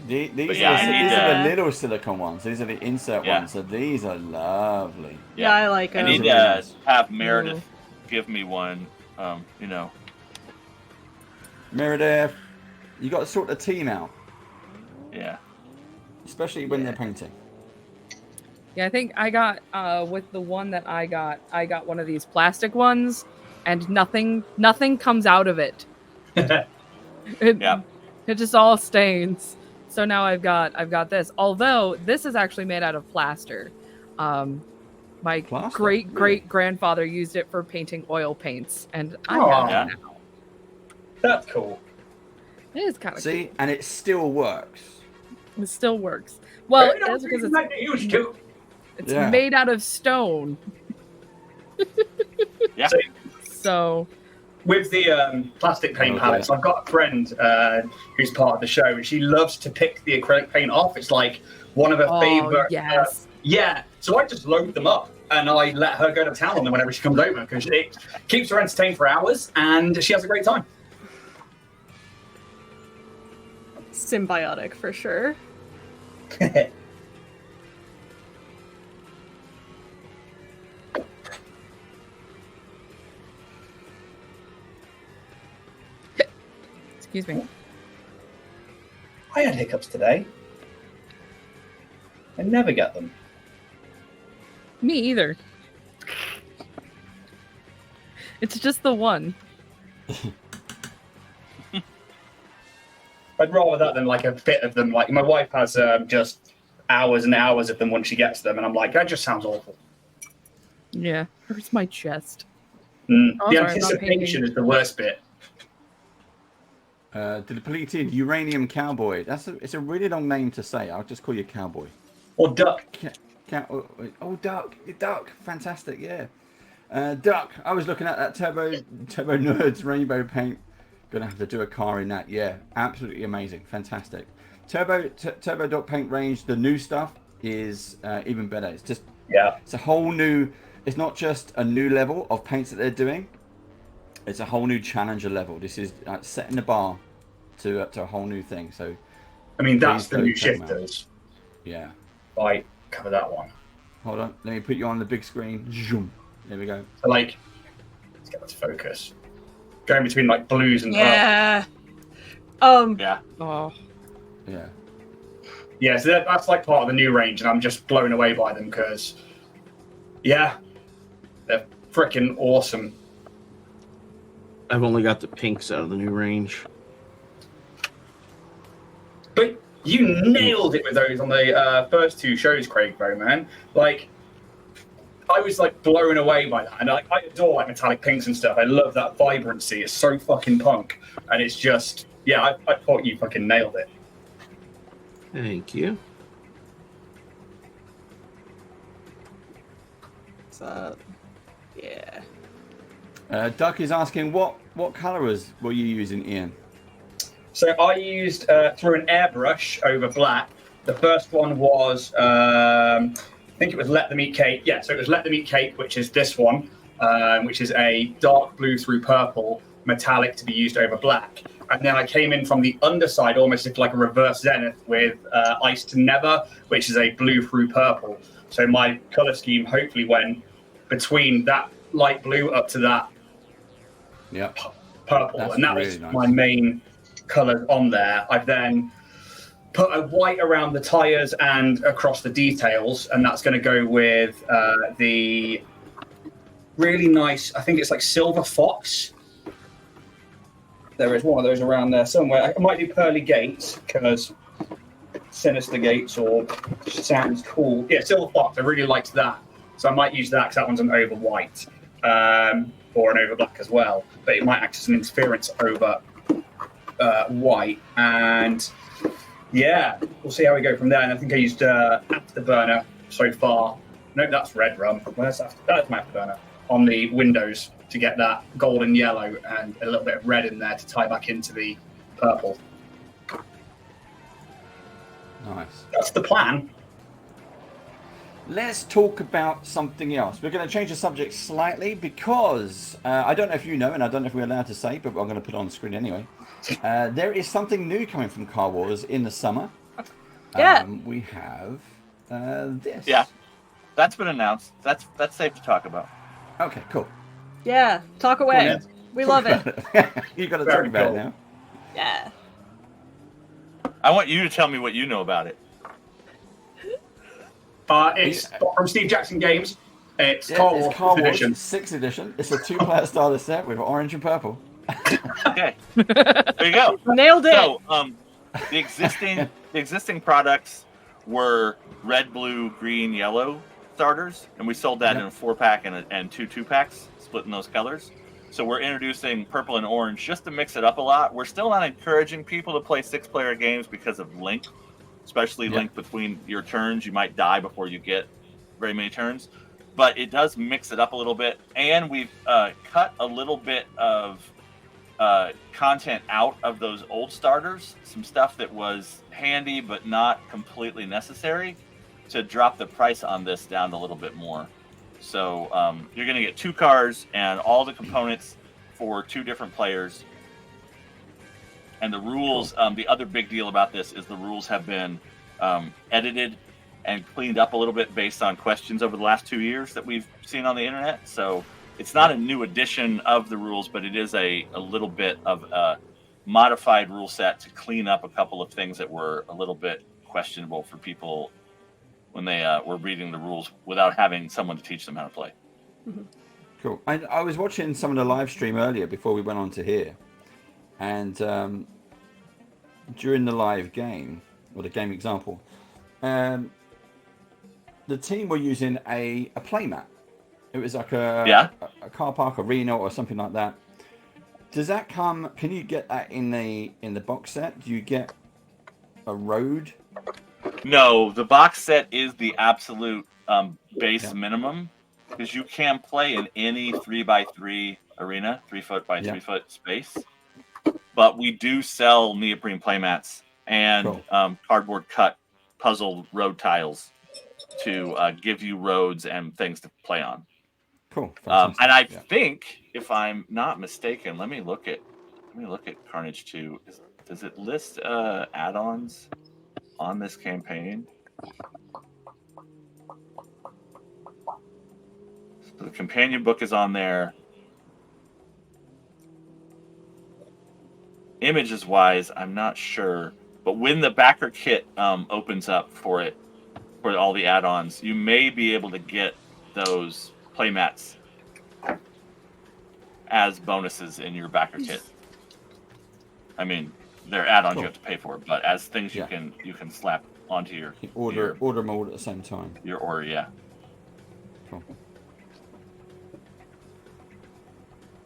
These are the little silicone ones. These are the insert ones. So these are lovely. Yeah, I like them. I need to have Meredith give me one. Meredith, you got to sort the team out. Yeah. Especially when they're painting. Yeah, I think I got with the one that I got one of these plastic ones, and nothing comes out of it. It just all stains. So now I've got this. Although this is actually made out of plaster. My great grandfather used it for painting oil paints, and I have it now. That's cool. It is kind of cool. And it still works. It still works. Well, that's because it's made out of stone. Yeah. So with the plastic paint palettes, I've got a friend who's part of the show, and she loves to pick the acrylic paint off. It's like one of her favorite. Yes. So I just load them up and I let her go to town on them whenever she comes over because it keeps her entertained for hours and she has a great time. Symbiotic for sure. Excuse me. I had hiccups today. I never get them. Me either. It's just the one. I'd rather that than like a bit of them. Like my wife has just hours and hours of them once she gets them, and I'm like, that just sounds awful. Yeah, hurts my chest. The sorry, I'm not anticipation is the worst bit. Depleted uranium cowboy. It's a really long name to say. I'll just call you cowboy. Or duck. Duck. Duck. Fantastic. Yeah. Duck. I was looking at that Turbo Nerds rainbow paint. Gonna have to do a car in that. Yeah. Absolutely amazing. Fantastic. Turbo Duck paint range. The new stuff is even better. It's just It's a whole new. It's not just a new level of paints that they're doing. It's a whole new challenger level. This is setting the bar to a whole new thing. So, I mean, that's the new shifters. Yeah. Right, cover that one. Hold on. Let me put you on the big screen. Zoom. There we go. So, like, let's get this focus. Going between like blues and Yeah. Yeah. Oh. Yeah. Yeah, so that's like part of the new range, and I'm just blown away by them because, yeah, they're freaking awesome. I've only got the pinks out of the new range. But you nailed it with those on the first two shows, Craig, though, man. Like, I was like blown away by that, and I adore like metallic pinks and stuff. I love that vibrancy. It's so fucking punk, and it's just, yeah, I thought you fucking nailed it. Thank you. So, yeah. Duck is asking what colours were you using, Ian? So I used through an airbrush over black. The first one was I think it was Let Them Eat Cake. Yeah, so it was Let Them Eat Cake, which is this one, which is a dark blue through purple metallic to be used over black. And then I came in from the underside, almost like a reverse zenith, with Ice to Never, which is a blue through purple. So my color scheme hopefully went between that light blue up to that purple. That's and that really was nice. my main color on there. I've then put a white around the tires and across the details, and that's going to go with the really nice, I think it's like Silver Fox. There is one of those around there somewhere. I might do Pearly Gates because Sinister Gates or sounds cool. Yeah, Silver Fox. I really liked that, so I might use that because that one's an over white or an over black as well. But it might act as an interference over white, and yeah, we'll see how we go from there. And I think I used Afterburner so far. No, that's Red Rum. That's my Afterburner on the windows to get that golden yellow and a little bit of red in there to tie back into the purple. Nice. That's the plan. Let's talk about something else. We're going to change the subject slightly because I don't know if you know, and I don't know if we're allowed to say, but I'm going to put it on the screen anyway. There is something new coming from Car Wars in the summer. Yeah. We have this. Yeah. That's been announced. That's safe to talk about. Okay, cool. Yeah, talk away. We love it. You got to Very talk about cool. it now. Yeah. I want you to tell me what you know about it. It's from Steve Jackson Games. It's Yeah, Car it's Wars Car Wars edition. 6th edition. It's a 2-player starter set with orange and purple. Okay. There you go. Nailed it. So, the existing products were red, blue, green, yellow starters, and we sold that in a 4-pack and 2 2-packs, split in those colors. So we're introducing purple and orange just to mix it up a lot. We're still not encouraging people to play 6-player games because of link, especially link between your turns. You might die before you get very many turns, but it does mix it up a little bit. And we've cut a little bit of content out of those old starters, some stuff that was handy but not completely necessary, to drop the price on this down a little bit more. So you're going to get 2 cars and all the components for 2 different players. And the rules, the other big deal about this is the rules have been edited and cleaned up a little bit based on questions over the last 2 years that we've seen on the internet. So it's not a new edition of the rules, but it is a little bit of a modified rule set to clean up a couple of things that were a little bit questionable for people when they were reading the rules without having someone to teach them how to play. Cool. I was watching some of the live stream earlier before we went on to here, and during the live game, or the game example, the team were using a playmat. It was like a car park arena or something like that. Does that come? Can you get that in the box set? Do you get a road? No, the box set is the absolute base minimum, because you can play in any 3x3 arena, 3 foot by 3 foot space. But we do sell neoprene playmats and cardboard cut puzzle road tiles to give you roads and things to play on. Cool. And I think, if I'm not mistaken, let me look at CARnage 2. Does it list add-ons on this campaign? So the companion book is on there. Images wise, I'm not sure, but when the backer kit opens up for all the add-ons, you may be able to get those playmats as bonuses in your backer kit. I mean, they're add-ons you have to pay for, but as things you can slap onto your order them all at the same time. Your order, Cool.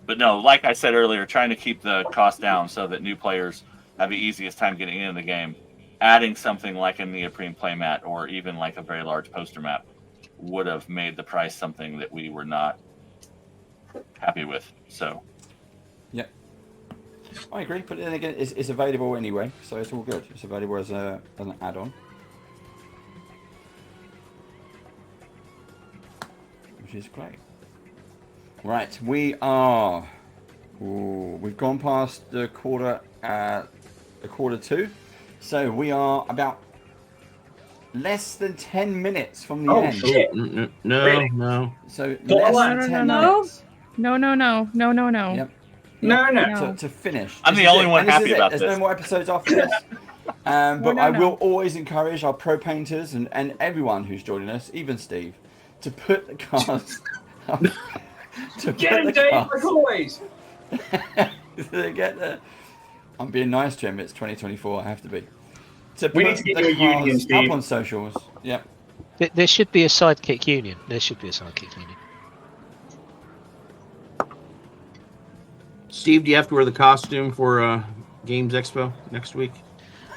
But no, like I said earlier, trying to keep the cost down so that new players have the easiest time getting into the game. Adding something like a neoprene playmat or even like a very large poster map would have made the price something that we were not happy with. So, yeah, I agree. But then again, it's available anyway, so it's all good. It's available as an add-on, which is great. Right, we've gone past the quarter two, so we are about less than 10 minutes from the end. Shit. No, Really? no. So less than 10 minutes. No. Yep. No. To finish. I'm the only one happy about this. There's no more episodes after this. But I will always encourage our pro painters and everyone who's joining us, even Steve, to put the cards up. Get him, Dave, like always. I'm being nice to him. It's 2024. I have to be. We need to get you a union, Steve. Up on socials. Yep. There should be a sidekick union. Steve, do you have to wear the costume for Games Expo next week?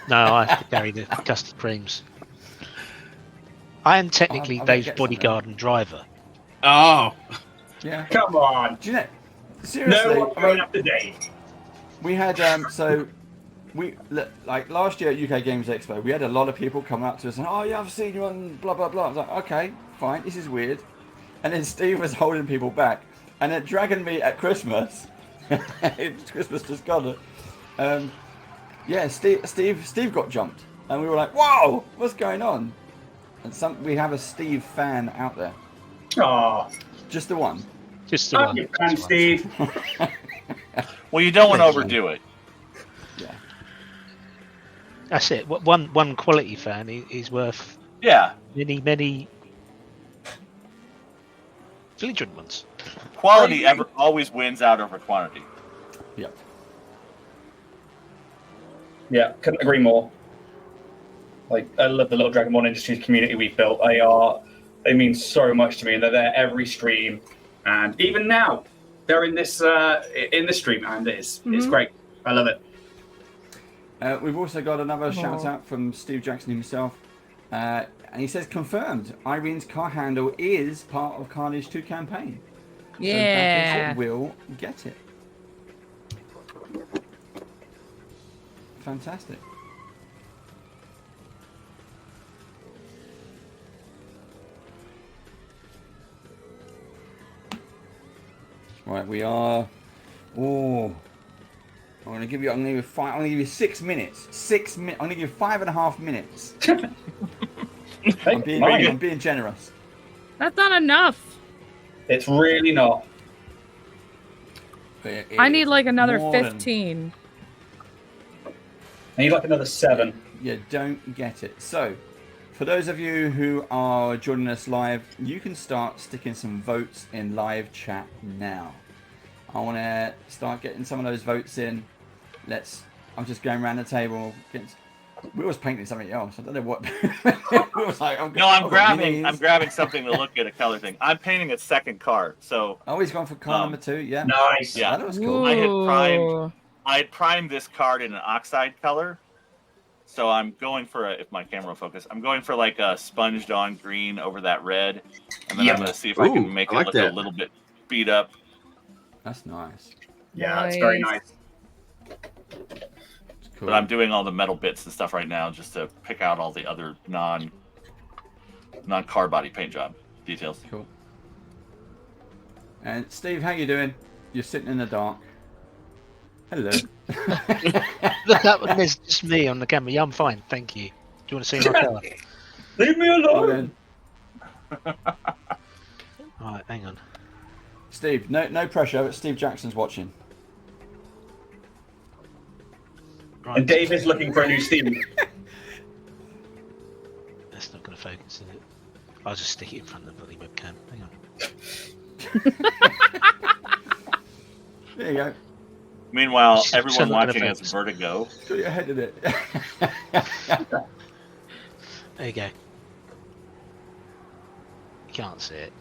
No, I have to carry the custard creams. I am technically Dave's bodyguard and driver. Oh. Yeah. Come on. Do you know? Seriously. No, I'm going up to Dave. We had like last year at UK Games Expo, we had a lot of people come up to us and, oh yeah, I've seen you on blah blah blah. I was like, okay, fine, this is weird. And then Steve was holding people back, and at Dragon Meet at Christmas, Christmas just gone. Steve got jumped, and we were like, whoa, what's going on? And we have a Steve fan out there. Oh, just the one. Just the one. You fan, Steve. Well, you don't want to overdo it. Yeah. That's it. One quality fan is worth many belligerent ones. Quality always wins out over quantity. Yep. Yeah, couldn't agree more. Like, I love the Little Dragonborn Industries community we've built. They mean so much to me. They're there every stream, and even now, they're in this stream, and it's great. I love it. We've also got another shout out from Steve Jackson himself, and he says confirmed. Irene's car handle is part of CARnage 2 campaign. Yeah, so we'll get it. Fantastic. Right, we are. Oh, I'm gonna give you 6 minutes. 6 minutes. I'm gonna give you 5.5 minutes. I'm being generous. That's not enough. It's really not. I need like another 15. I need like another 7. You don't get it. So, for those of you who are joining us live, you can start sticking some votes in live chat now. I want to start getting some of those votes in. I'm just going around the table. We was painting something else. I don't know what. We was like, I'm grabbing something to look at a color thing. I'm painting a second car. So. Oh, he's gone for car number 2. Yeah. Nice. Yeah, that was cool. I had primed this card in an oxide color. So I'm going for if my camera will focus, I'm going for like a sponged on green over that red, and then I'm going to see if I can make it look a little bit beat up. That's nice. Yeah, it's very nice. Cool. But I'm doing all the metal bits and stuff right now just to pick out all the other non-car body paint job details. Cool. And Steve, how you doing? You're sitting in the dark. Hello. There's just me on the camera. Yeah, I'm fine, thank you. Do you want to see my colour? Leave me alone. Alright, hang on. Steve, no pressure. Steve Jackson's watching. Right. And Dave is looking for a new Steve. That's not going to focus, is it? I'll just stick it in front of the bloody webcam. Hang on. There you go. Meanwhile, everyone watching has vertigo. Got your head in it. There you go. You can't see it.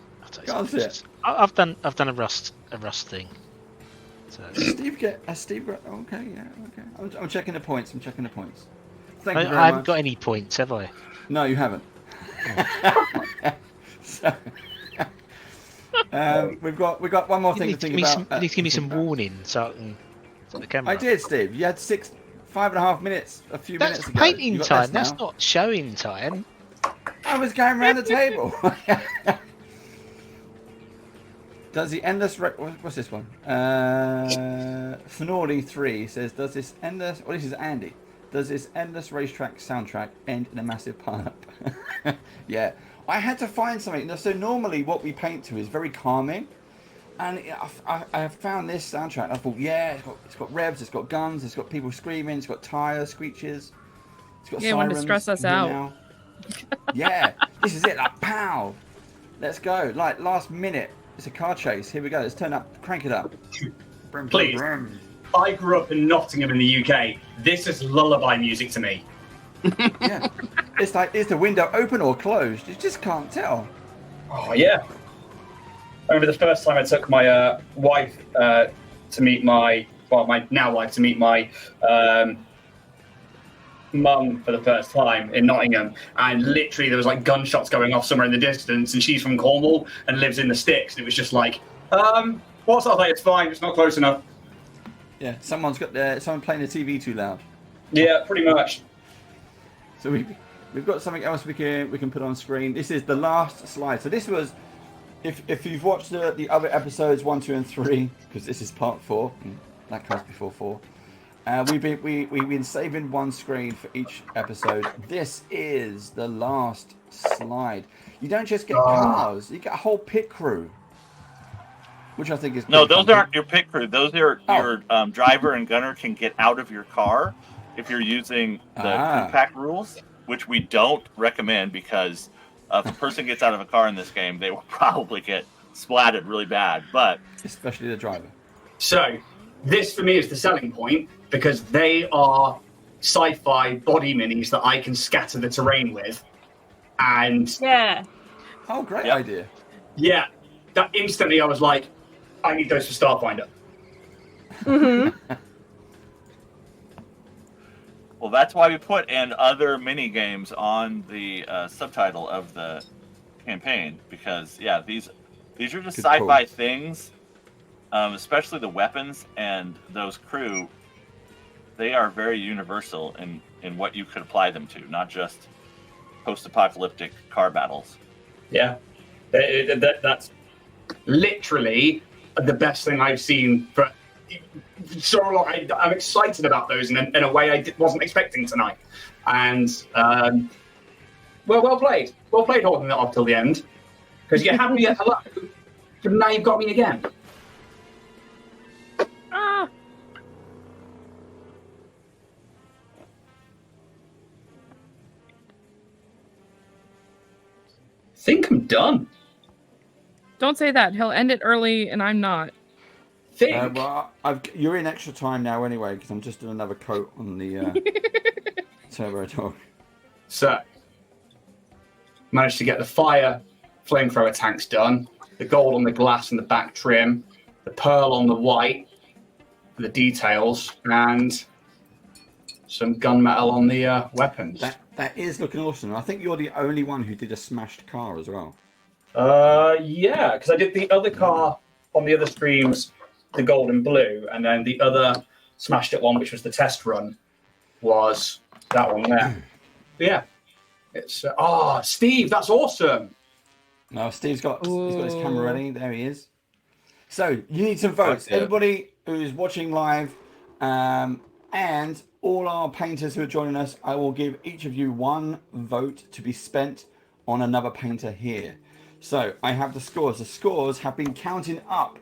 Can't see it. I've done a rust thing. So. Steve got okay, yeah, okay. I'm checking the points. Thank you very much. I haven't got any points, have I? No, you haven't. So, we've got one more thing to think about. You need to give me some warning so I can set the camera. I did, Steve. You had 5.5 minutes a few minutes ago. That's painting time. That's not showing time. I was going around the table. Does the endless... What's this one? Fnordy3 says, does this endless... Oh, this is Andy. Does this endless racetrack soundtrack end in a massive pile-up? Yeah. I had to find something. So normally what we paint to is very calming. And I found this soundtrack. I thought, yeah, it's got revs, it's got guns, it's got people screaming, it's got tires, screeches. It's got sirens. Want to stress us out. Now. Yeah. This is it. Like, pow. Let's go. Like, last minute. It's a car chase. Here we go. Let's crank it up. Please. I grew up in Nottingham in the UK. This is lullaby music to me. Yeah. It's like, is the window open or closed? You just can't tell. Oh, yeah. I remember the first time I took my wife to meet my now wife to meet my mum for the first time in Nottingham, and literally there was like gunshots going off somewhere in the distance, and she's from Cornwall and lives in the sticks, and it was just like, what's that? Like, it's fine, it's not close enough. Yeah, someone playing the TV too loud. Yeah, pretty much. So we've got something else we can put on screen. This is the last slide. So this was, if you've watched the other episodes 1, 2, and 3, because this is part 4, that comes before 4. We've been saving one screen for each episode. This is the last slide. You don't just get cars; you get a whole pit crew, which I think is those aren't your pit crew. Those are your driver and gunner can get out of your car if you're using the crew pack rules, which we don't recommend because if a person gets out of a car in this game, they will probably get splatted really bad. But especially the driver. So this for me is the selling point, because they are sci-fi body minis that I can scatter the terrain with. And yeah. Oh, great idea. Yeah. That instantly I was like, I need those for Starfinder. Mm-hmm. Well, that's why we put in other mini games on the subtitle of the campaign, because these are just sci-fi things, especially the weapons and those crew. They are very universal in what you could apply them to, not just post-apocalyptic car battles. Yeah, that's literally the best thing I've seen for so long. I'm excited about those in a way I wasn't expecting tonight. And well played. Well played holding that off till the end. Because you had me at hello, but now you've got me again. think I'm done. Don't say that. He'll end it early, and I'm not. Well, you're in extra time now anyway, because I'm just doing another coat on the turbo dog. So, managed to get the fire flamethrower tanks done, the gold on the glass and the back trim, the pearl on the white, the details, and some gunmetal on the weapons. That is looking awesome. I think you're the only one who did a smashed car as well. Yeah, because I did the other car on the other streams, the gold and blue, and then the other smashed it one, which was the test run, was that one there. But yeah, it's Steve, that's awesome. No, Steve's got his camera ready. There he is. So you need some votes. Everybody who's watching live, and all our painters who are joining us, I will give each of you 1 vote to be spent on another painter here. So I have the scores. The scores have been counting up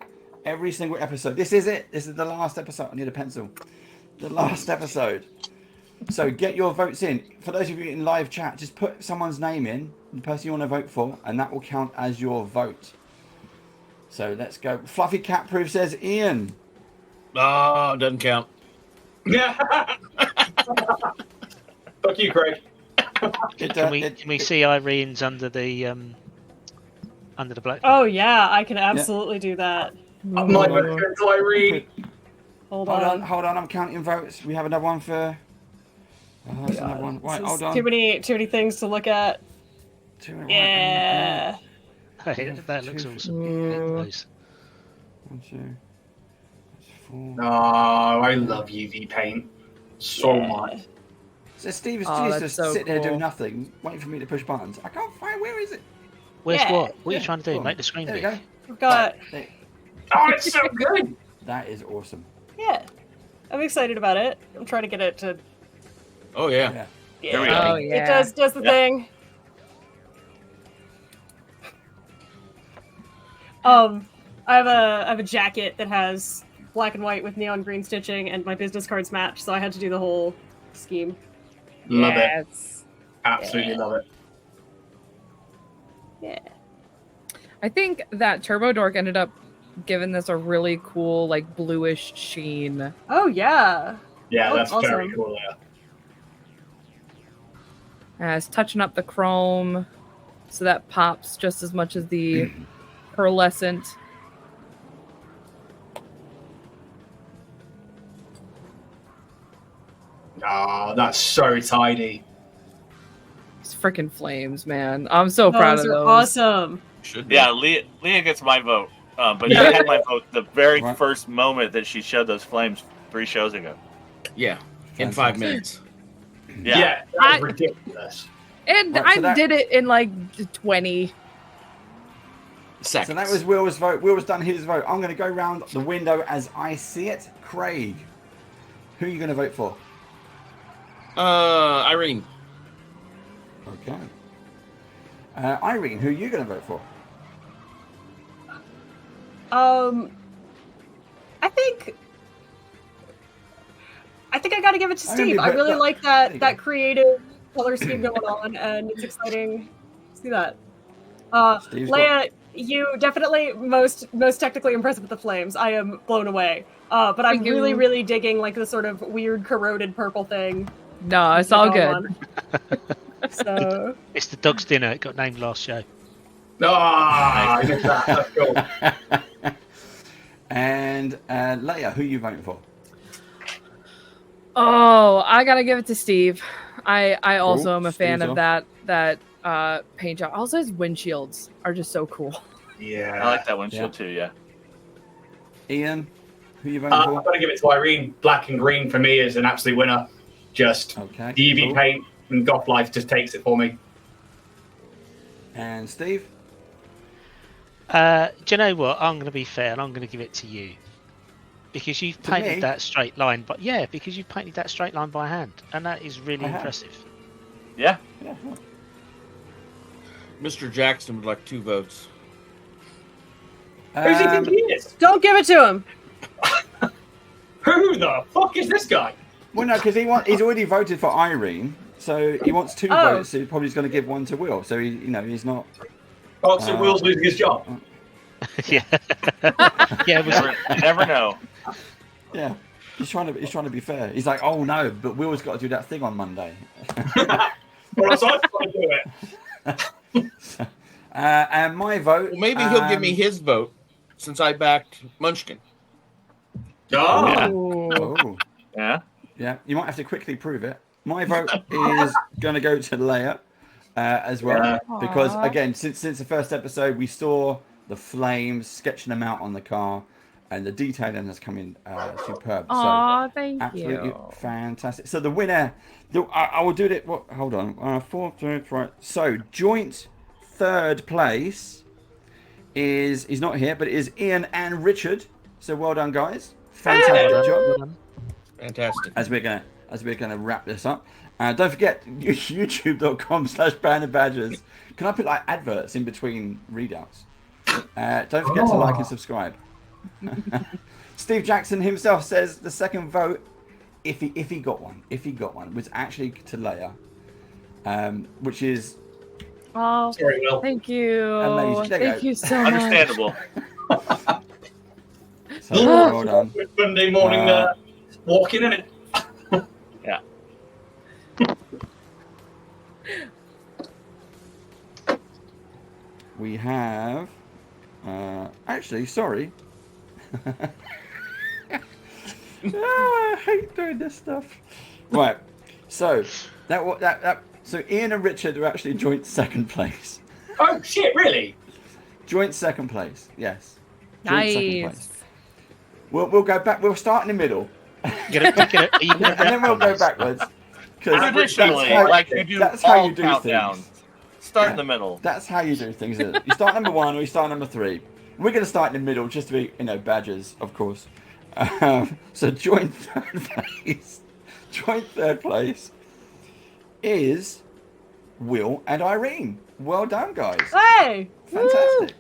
every single episode. This is it. This is the last episode. I need a pencil. The last episode. So get your votes in. For those of you in live chat, just put someone's name in, the person you want to vote for, and that will count as your vote. So let's go. Fluffy Cat Proof says Ian. Oh, doesn't count. Yeah. Fuck you, Craig. Can we see Irene's under the black? Oh yeah, I can absolutely do that. My vote goes to Irene. Hold on. I'm counting votes. We have another one for. There's another one. Right, hold on. Too many things to look at. Yeah. Hey, that looks awesome. Nice. 1, 2, 4. Oh, I love UV paint so much. So Steve is just so sitting there cool. doing nothing, waiting for me to push buttons. I can't find. Where is it? Where's Yeah. what? What are you trying to do? Cool. Make the screen There we big. go. We've got. Right, Oh, it's so good. that is awesome. Yeah. I'm excited about it. I'm trying to get it to. Oh yeah. Yeah. Here we go. Oh yeah. It does the thing. I have a jacket that has black and white with neon green stitching, and my business cards match, so I had to do the whole scheme. Love it. Yes. Absolutely love it. Yeah. I think that Turbo Dork ended up giving this a really cool, like, bluish sheen. Oh yeah. Yeah, Oh, that's very awesome. cool. Yeah. It's touching up the chrome, so that pops just as much as the pearlescent. Oh, that's so tidy. These freaking flames, man. I'm so proud of Those are those. awesome. Should be. Yeah, Leah gets my vote. But she had my vote the very first moment that she showed those flames 3 shows ago. Yeah. In 5 minutes. Yeah. That was ridiculous. And Right, so I did it in like 20. Seconds. So that was Will's vote. Will's done his vote. I'm going to go round the window as I see it. Craig, who are you going to vote for? Irene. Okay. Irene, who are you going to vote for? I think I got to give it to Steve. I really like that creative color scheme going on, and it's exciting to see that. Leia, you definitely most technically impressive with the flames. I am blown away. But I'm really digging like the sort of weird corroded purple thing. No, it's all good. So It's the dog's dinner. It got named last show. I missed that. That's cool. And Leia, who are you voting for? Oh, I gotta give it to Steve. I also am a fan Steve's of that paint job. Also, his windshields are just so cool. Yeah. I like that windshield too, yeah. Ian, who are you voting I'm for? going to give it to Irene. Black and green for me is an absolute winner. Just Okay. the EV cool. paint and Goth Life just takes it for me. And Steve? Do you know what? I'm going to be fair and I'm going to give it to you. Because you've To me? painted that straight line. But yeah, because you've painted that straight line by hand. And that is really I have. impressive. Yeah. Yeah. Mr. Jackson would like 2 votes. Who does he think he is? don't give it to him. Who the fuck is this guy? Well, no, because he's already voted for Irene, so he wants 2 votes. So he probably is going to give 1 to Will. So he's not. Oh, so Will's losing his job. Yeah. Yeah. You never know. Yeah. He's trying to be fair. He's like, oh no, but Will's got to do that thing on Monday. Well, so I'm trying to do it. And my vote. Well, maybe he'll give me his vote since I backed Munchkin. Oh. Yeah. Yeah. You might have to quickly prove it. My vote is going to go to Leia as well, because again, since the first episode, we saw the flames sketching them out on the car, and the detailing has come in superb. Aw, so thank absolutely you. fantastic. So the winner, I will do it. What? Hold on. Fourth, third, right. So joint third place he's not here, but it is Ian and Richard. So well done, guys. Fantastic job. Fantastic. As we're gonna wrap this up, don't forget youtube.com/bandofbadgers. Can I put like adverts in between readouts? Don't forget to like and subscribe. Steve Jackson himself says the second vote, if he got one, was actually to Leia, which is Sorry, Will. Thank you. Amazing. Thank you so much. Understandable. so well done. Monday morning walking in it. Yeah. We have actually, sorry. I hate doing this stuff. Right, so so Ian and Richard are actually joint second place. Oh shit! Really? Joint second place, yes. Joint second Nice. place. We'll go back. We'll start in the middle, Are you gonna and then we'll go backwards. Traditionally, like you do that's how all you do countdowns. things. Start in the middle. That's how you do things. Isn't it? You start number 1 or you start number 3. We're going to start in the middle, just to be, badgers, of course. So joint third place. Joint third place is Will and Irene. Well done, guys. Hey! Fantastic.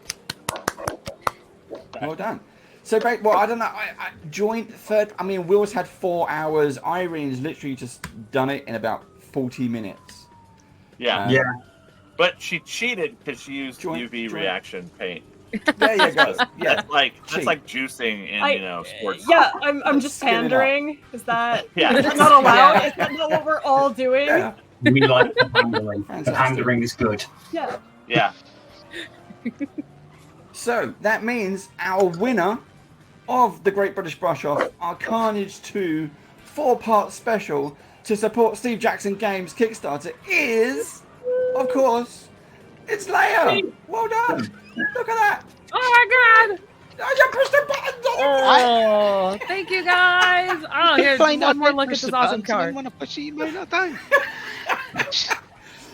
Well done. So, well, I don't know. I joint third. I mean, Will's had 4 hours. Irene's literally just done it in about 40 minutes. Yeah. Yeah. But she cheated because she used Joint- UV reaction paint. There you go. Yeah. That's like Cheat. juicing in sports. Yeah, I'm just Skin it up. pandering. Is that Yeah. is that not allowed? Is that not what we're all doing? Yeah. We like the pandering. The Fantastic. pandering is good. Yeah. Yeah. So that means our winner of the Great British Brush Off, our CARnage 2 4-part special to support Steve Jackson Games Kickstarter is, of course, it's Leia. Well done. Look at that. Oh my god! I just pushed the button. Oh, thank you guys. Oh, here's Fine, one more I'd look at push this the awesome buttons and then card. when I push it, you may not do.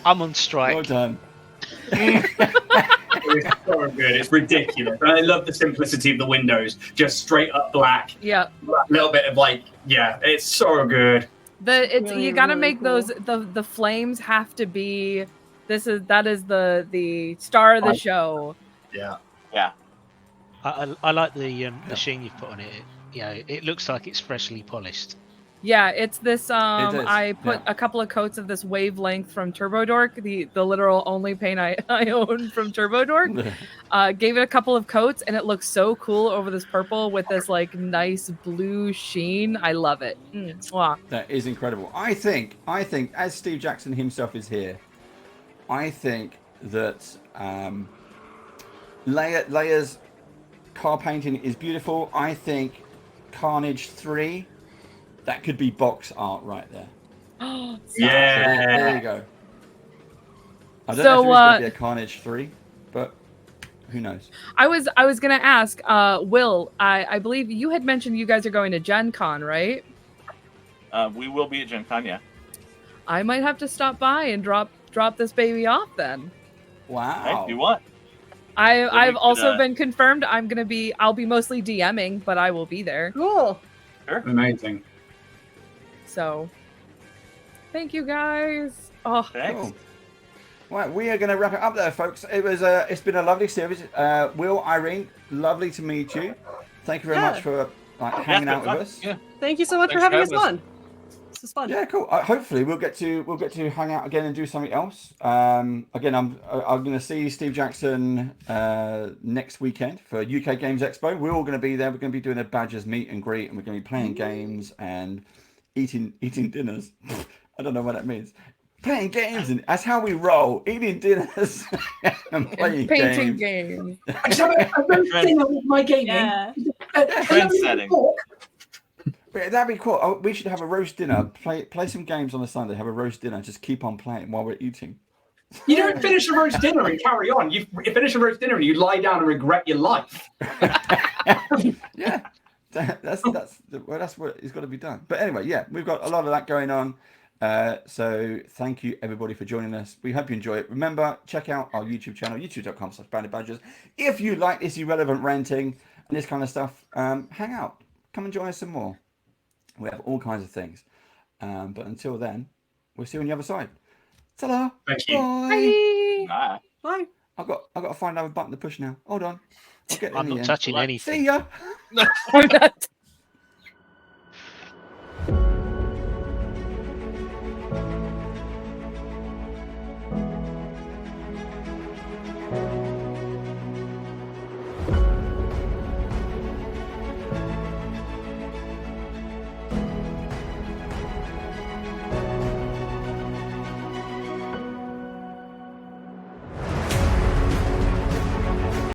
I'm on strike. Well done. It's so good. It's ridiculous. And I love the simplicity of the windows. Just straight up black. Yeah. A little bit of it's so good. Really, You gotta really make cool. those the flames have to be that is the star of the show. Yeah. Yeah. I like the sheen you've put on it. It looks like it's freshly polished. Yeah, it's this is, I put a couple of coats of this wavelength from Turbo Dork, the literal only paint I own from Turbo Dork. Gave it a couple of coats and it looks so cool over this purple with this like nice blue sheen. I love it. Mwah. That is incredible. I think as Steve Jackson himself is here, I think that Leia's car painting is beautiful. I think CARnage 3, that could be box art right there. Yeah. So there you go. I don't know if there's going to be a CARnage 3, but who knows? I was gonna ask, Will, I believe you had mentioned you guys are going to Gen Con, right? We will be at Gen Con, yeah. I might have to stop by and drop this baby off then. Wow. Hey, if you want. I've could, also been confirmed. I'll be mostly DMing, but I will be there. Cool. Amazing. So, thank you guys. Oh, Thanks. Cool. Right, we are going to wrap it up there, folks. It's been a lovely series. Will, Irene, lovely to meet you. Thank you very much for hanging out with us. Yeah. Thank you so much Thanks for having for us having on. This is fun. Yeah, cool. Hopefully we'll get to hang out again and do something else. Again, I'm going to see Steve Jackson next weekend for UK Games Expo. We're all going to be there. We're going to be doing a Badgers meet and greet, and we're going to be playing games and eating dinners. I don't know what that means. Playing games, and that's how we roll. Eating dinners and playing painting games. I just have a roast dinner with my gaming. Yeah. Trend setting. That'd be cool. Oh, we should have a roast dinner. Play some games on a Sunday. Have a roast dinner. Just keep on playing while we're eating. You don't finish a roast dinner and carry on. You finish a roast dinner and you lie down and regret your life. Yeah, that's what it's got to be done. But anyway, yeah, we've got a lot of that going on. So thank you everybody for joining us. We hope you enjoy it. Remember, check out our YouTube channel, youtube.com/bandofbadgers. If you like this irrelevant ranting and this kind of stuff, hang out. Come and join us some more. We have all kinds of things. But until then, we'll see you on the other side. Ta-da. Thank you. Bye. Bye. Bye. I've got to find another button to push now. Hold on. I'll get there I'm in the not end. touching anything. See ya. I'm not